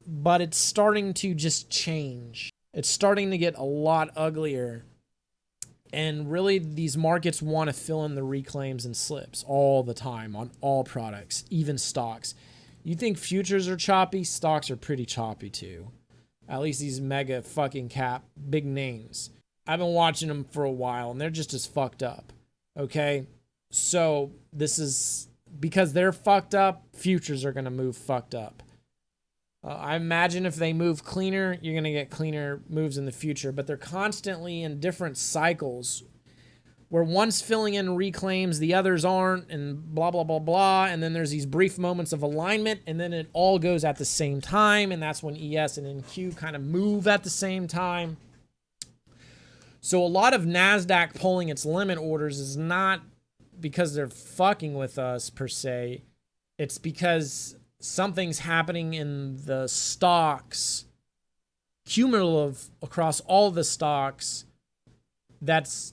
but it's starting to just change. It's starting to get a lot uglier. And really, these markets want to fill in the reclaims and slips all the time on all products, even stocks. You think futures are choppy? Stocks are pretty choppy too. At least these mega fucking cap big names. I've been watching them for a while, and they're just as fucked up. Okay? So this is because they're fucked up, futures are going to move fucked up. I imagine if they move cleaner, you're going to get cleaner moves in the future. But they're constantly in different cycles where one's filling in reclaims, the others aren't, and blah, blah, blah, blah. And then there's these brief moments of alignment, and then it all goes at the same time. And that's when ES and NQ kind of move at the same time. So a lot of NASDAQ pulling its limit orders is not because they're fucking with us per se. It's because something's happening in the stocks, cumulative across all the stocks. That's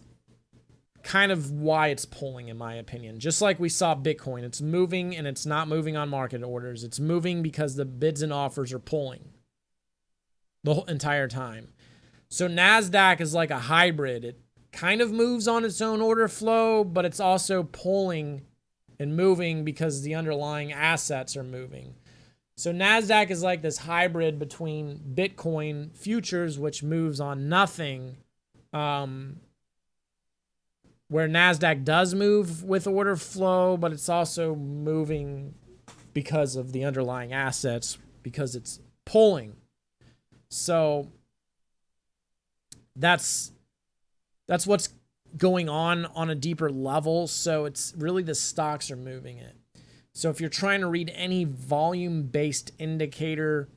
kind of why it's pulling, in my opinion. Just like we saw Bitcoin, it's moving, and it's not moving on market orders. It's moving because the bids and offers are pulling the whole entire time. So NASDAQ is like a hybrid. It kind of moves on its own order flow, but it's also pulling and moving because the underlying assets are moving. So NASDAQ is like this hybrid between Bitcoin futures, which moves on nothing, where NASDAQ does move with order flow, but it's also moving because of the underlying assets, because it's pulling. So that's what's going on a deeper level. So it's really the stocks are moving it. So if you're trying to read any volume-based indicator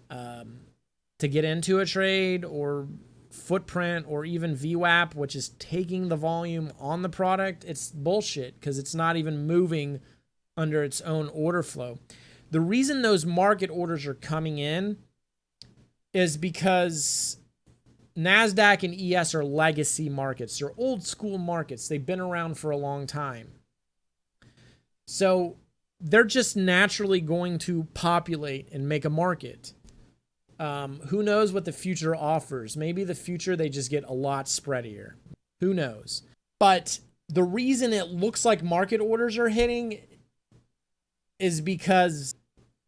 to get into a trade, or footprint, or even VWAP, which is taking the volume on the product, it's bullshit, because it's not even moving under its own order flow. The reason those market orders are coming in is because NASDAQ and ES are legacy markets. They're old school markets. They've been around for a long time. So they're just naturally going to populate and make a market. Who knows what the future offers? Maybe the future they just get a lot spreadier. Who knows? But the reason it looks like market orders are hitting is because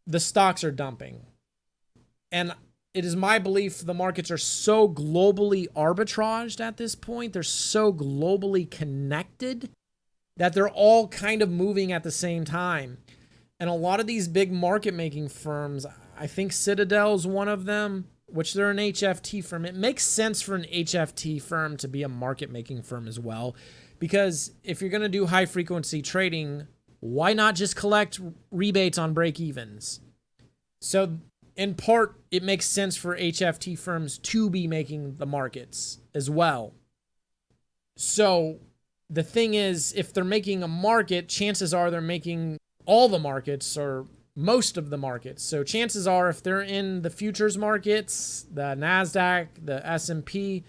the stocks are dumping. And it is my belief the markets are so globally arbitraged at this point. They're so globally connected that they're all kind of moving at the same time. And a lot of these big market making firms, I think Citadel's one of them. which they're an HFT firm. It makes sense for an HFT firm to be a market making firm as well, because if you're going to do high frequency trading, why not just collect rebates on break evens? So in part, it makes sense for HFT firms to be making the markets as well. So the thing is, if they're making a market, chances are they're making all the markets or most of the markets. So chances are if they're in the futures markets, the NASDAQ, the S&P,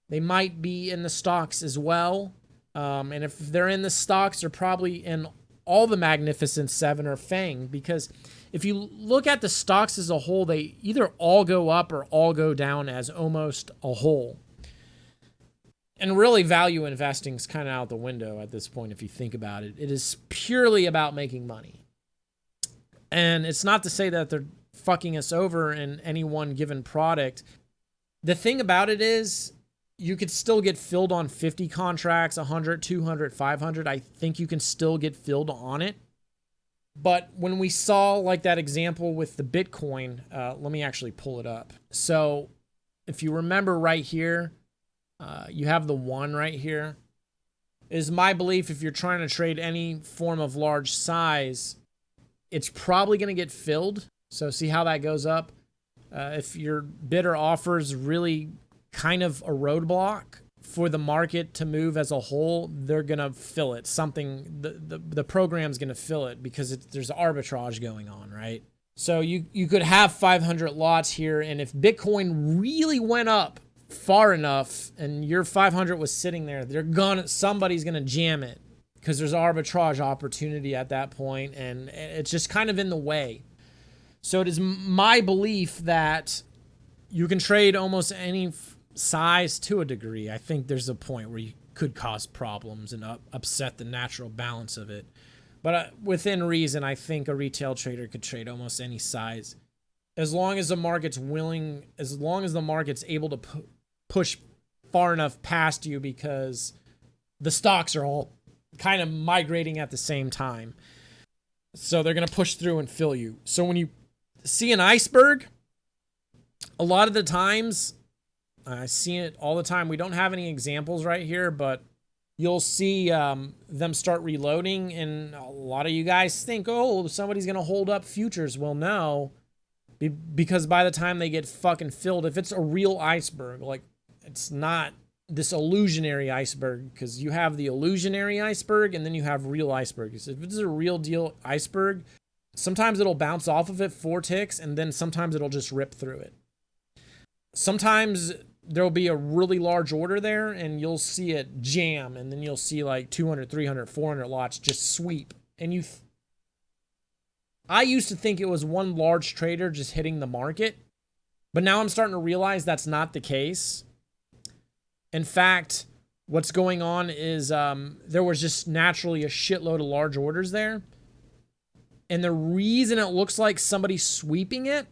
they might be in the stocks as well. And if they're in the stocks, they're probably in all the Magnificent Seven or FANG, because if you look at the stocks as a whole, they either all go up or all go down as almost a whole. And really, value investing is kind of out the window at this point if you think about it. It is purely about making money. And it's not to say that they're fucking us over in any one given product. The thing about it is, you could still get filled on 50 contracts, 100, 200, 500. I think you can still get filled on it. But when we saw like that example with the Bitcoin, let me actually pull it up. So if you remember right here, you have the 1 right here. It is my belief if you're trying to trade any form of large size, it's probably going to get filled. So see how that goes up? If your bid or offer is really kind of a roadblock for the market to move as a whole, they're going to fill it. The program's going to fill it because there's arbitrage going on, right? So you could have 500 lots here, and if Bitcoin really went up far enough and your 500 was sitting there, somebody's going to jam it because there's arbitrage opportunity at that point, and it's just kind of in the way. So it is my belief that you can trade almost any size to a degree. I think there's a point where you could cause problems and upset the natural balance of it. But within reason, I think a retail trader could trade almost any size. As long as the market's willing, as long as the market's able to push far enough past you, because the stocks are all kind of migrating at the same time. So they're going to push through and fill you. So when you see an iceberg, a lot of the times, I see it all the time. We don't have any examples right here, but you'll see them start reloading, and a lot of you guys think, oh, somebody's going to hold up futures. Well, no, because by the time they get fucking filled, if it's a real iceberg, like it's not this illusionary iceberg, because you have the illusionary iceberg and then you have real icebergs. If it's a real deal iceberg, sometimes it'll bounce off of it 4 ticks, and then sometimes it'll just rip through it. Sometimes there'll be a really large order there and you'll see it jam, and then you'll see like 200, 300, 400 lots just sweep. And I used to think it was one large trader just hitting the market, but now I'm starting to realize that's not the case. In fact, what's going on is there was just naturally a shitload of large orders there. And the reason it looks like somebody's sweeping it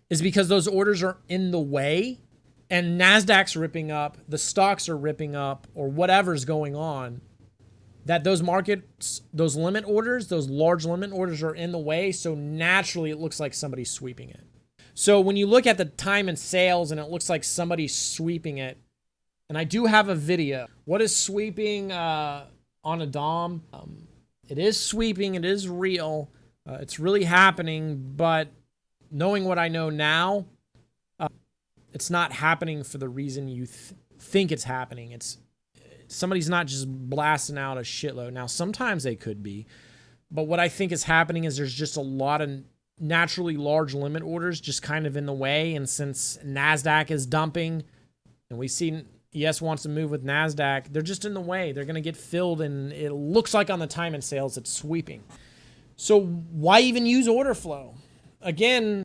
is because those orders are in the way, and NASDAQ's ripping up, the stocks are ripping up, or whatever's going on, that those markets, those limit orders, those large limit orders are in the way, so naturally it looks like somebody's sweeping it. So when you look at the time and sales and it looks like somebody's sweeping it, and I do have a video. What is sweeping on a DOM? It is sweeping, it is real, it's really happening, but knowing what I know now, it's not happening for the reason you think it's happening. Somebody's not just blasting out a shitload. Now, sometimes they could be, but what I think is happening is there's just a lot of naturally large limit orders just kind of in the way. And since NASDAQ is dumping, and we see ES wants to move with NASDAQ, they're just in the way. They're going to get filled, and it looks like on the time and sales it's sweeping. So why even use order flow? Again,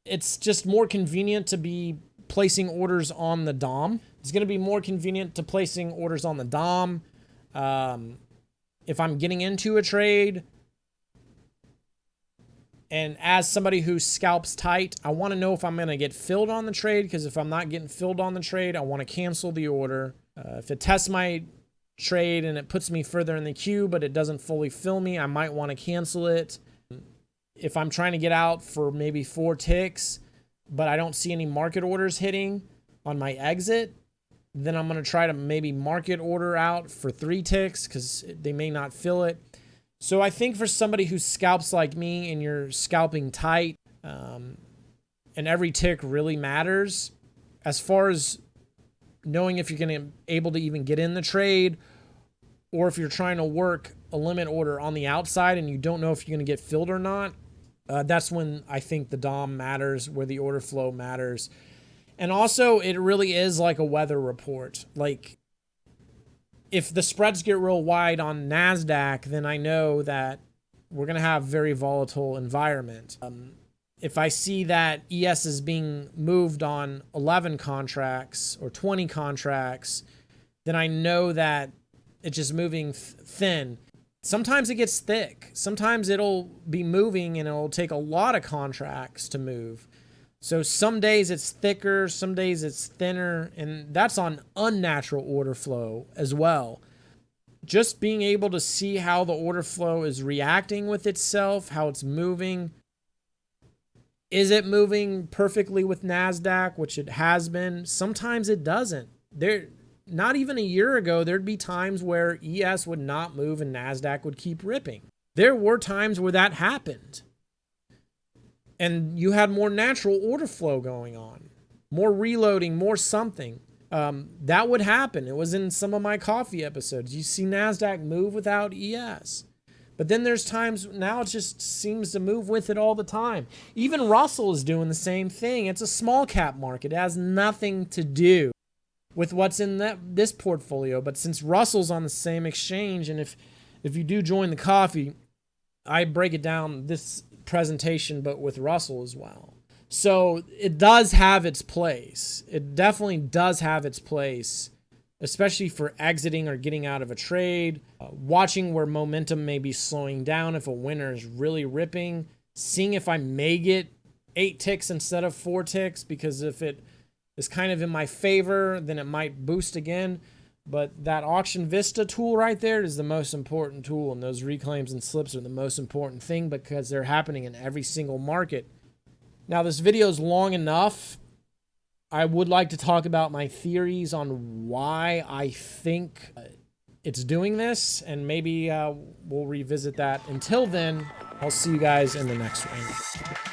it's just more convenient to be placing orders on the DOM. It's going to be more convenient to placing orders on the DOM. If I'm getting into a trade, and as somebody who scalps tight, I want to know if I'm going to get filled on the trade, because if I'm not getting filled on the trade, I want to cancel the order. If it tests my trade and it puts me further in the queue, but it doesn't fully fill me, I might want to cancel it. If I'm trying to get out for maybe 4 ticks, but I don't see any market orders hitting on my exit, then I'm going to try to maybe market order out for 3 ticks because they may not fill it. So I think for somebody who scalps like me and you're scalping tight, and every tick really matters as far as knowing if you're going to able to even get in the trade, or if you're trying to work a limit order on the outside and you don't know if you're going to get filled or not. That's when I think the DOM matters, where the order flow matters. And also, it really is like a weather report. Like, if the spreads get real wide on NASDAQ, then I know that we're going to have very volatile environment. If I see that ES is being moved on 11 contracts or 20 contracts, then I know that it's just moving thin. Sometimes it gets thick. Sometimes it'll be moving and it'll take a lot of contracts to move. So some days it's thicker, some days it's thinner, and that's on unnatural order flow as well. Just being able to see how the order flow is reacting with itself, how it's moving. Is it moving perfectly with NASDAQ, which it has been? Sometimes it doesn't. Not even a year ago, there'd be times where ES would not move and NASDAQ would keep ripping. There were times where that happened. And you had more natural order flow going on, more reloading, more something. That would happen. It was in some of my coffee episodes. You see NASDAQ move without ES. But then there's times now it just seems to move with it all the time. Even Russell is doing the same thing. It's a small cap market. It has nothing to do with what's in this portfolio. But since Russell's on the same exchange, and if you do join the coffee, I break it down this presentation, but with Russell as well. So it does have its place. It definitely does have its place, especially for exiting or getting out of a trade, watching where momentum may be slowing down if a winner is really ripping, seeing if I may get 8 ticks instead of 4 ticks, because if it is kind of in my favor, then it might boost again. But that Auction Vista tool right there is the most important tool, and those reclaims and slips are the most important thing because they're happening in every single market. Now, this video is long enough. I would like to talk about my theories on why I think it's doing this, and maybe we'll revisit that. Until then, I'll see you guys in the next one.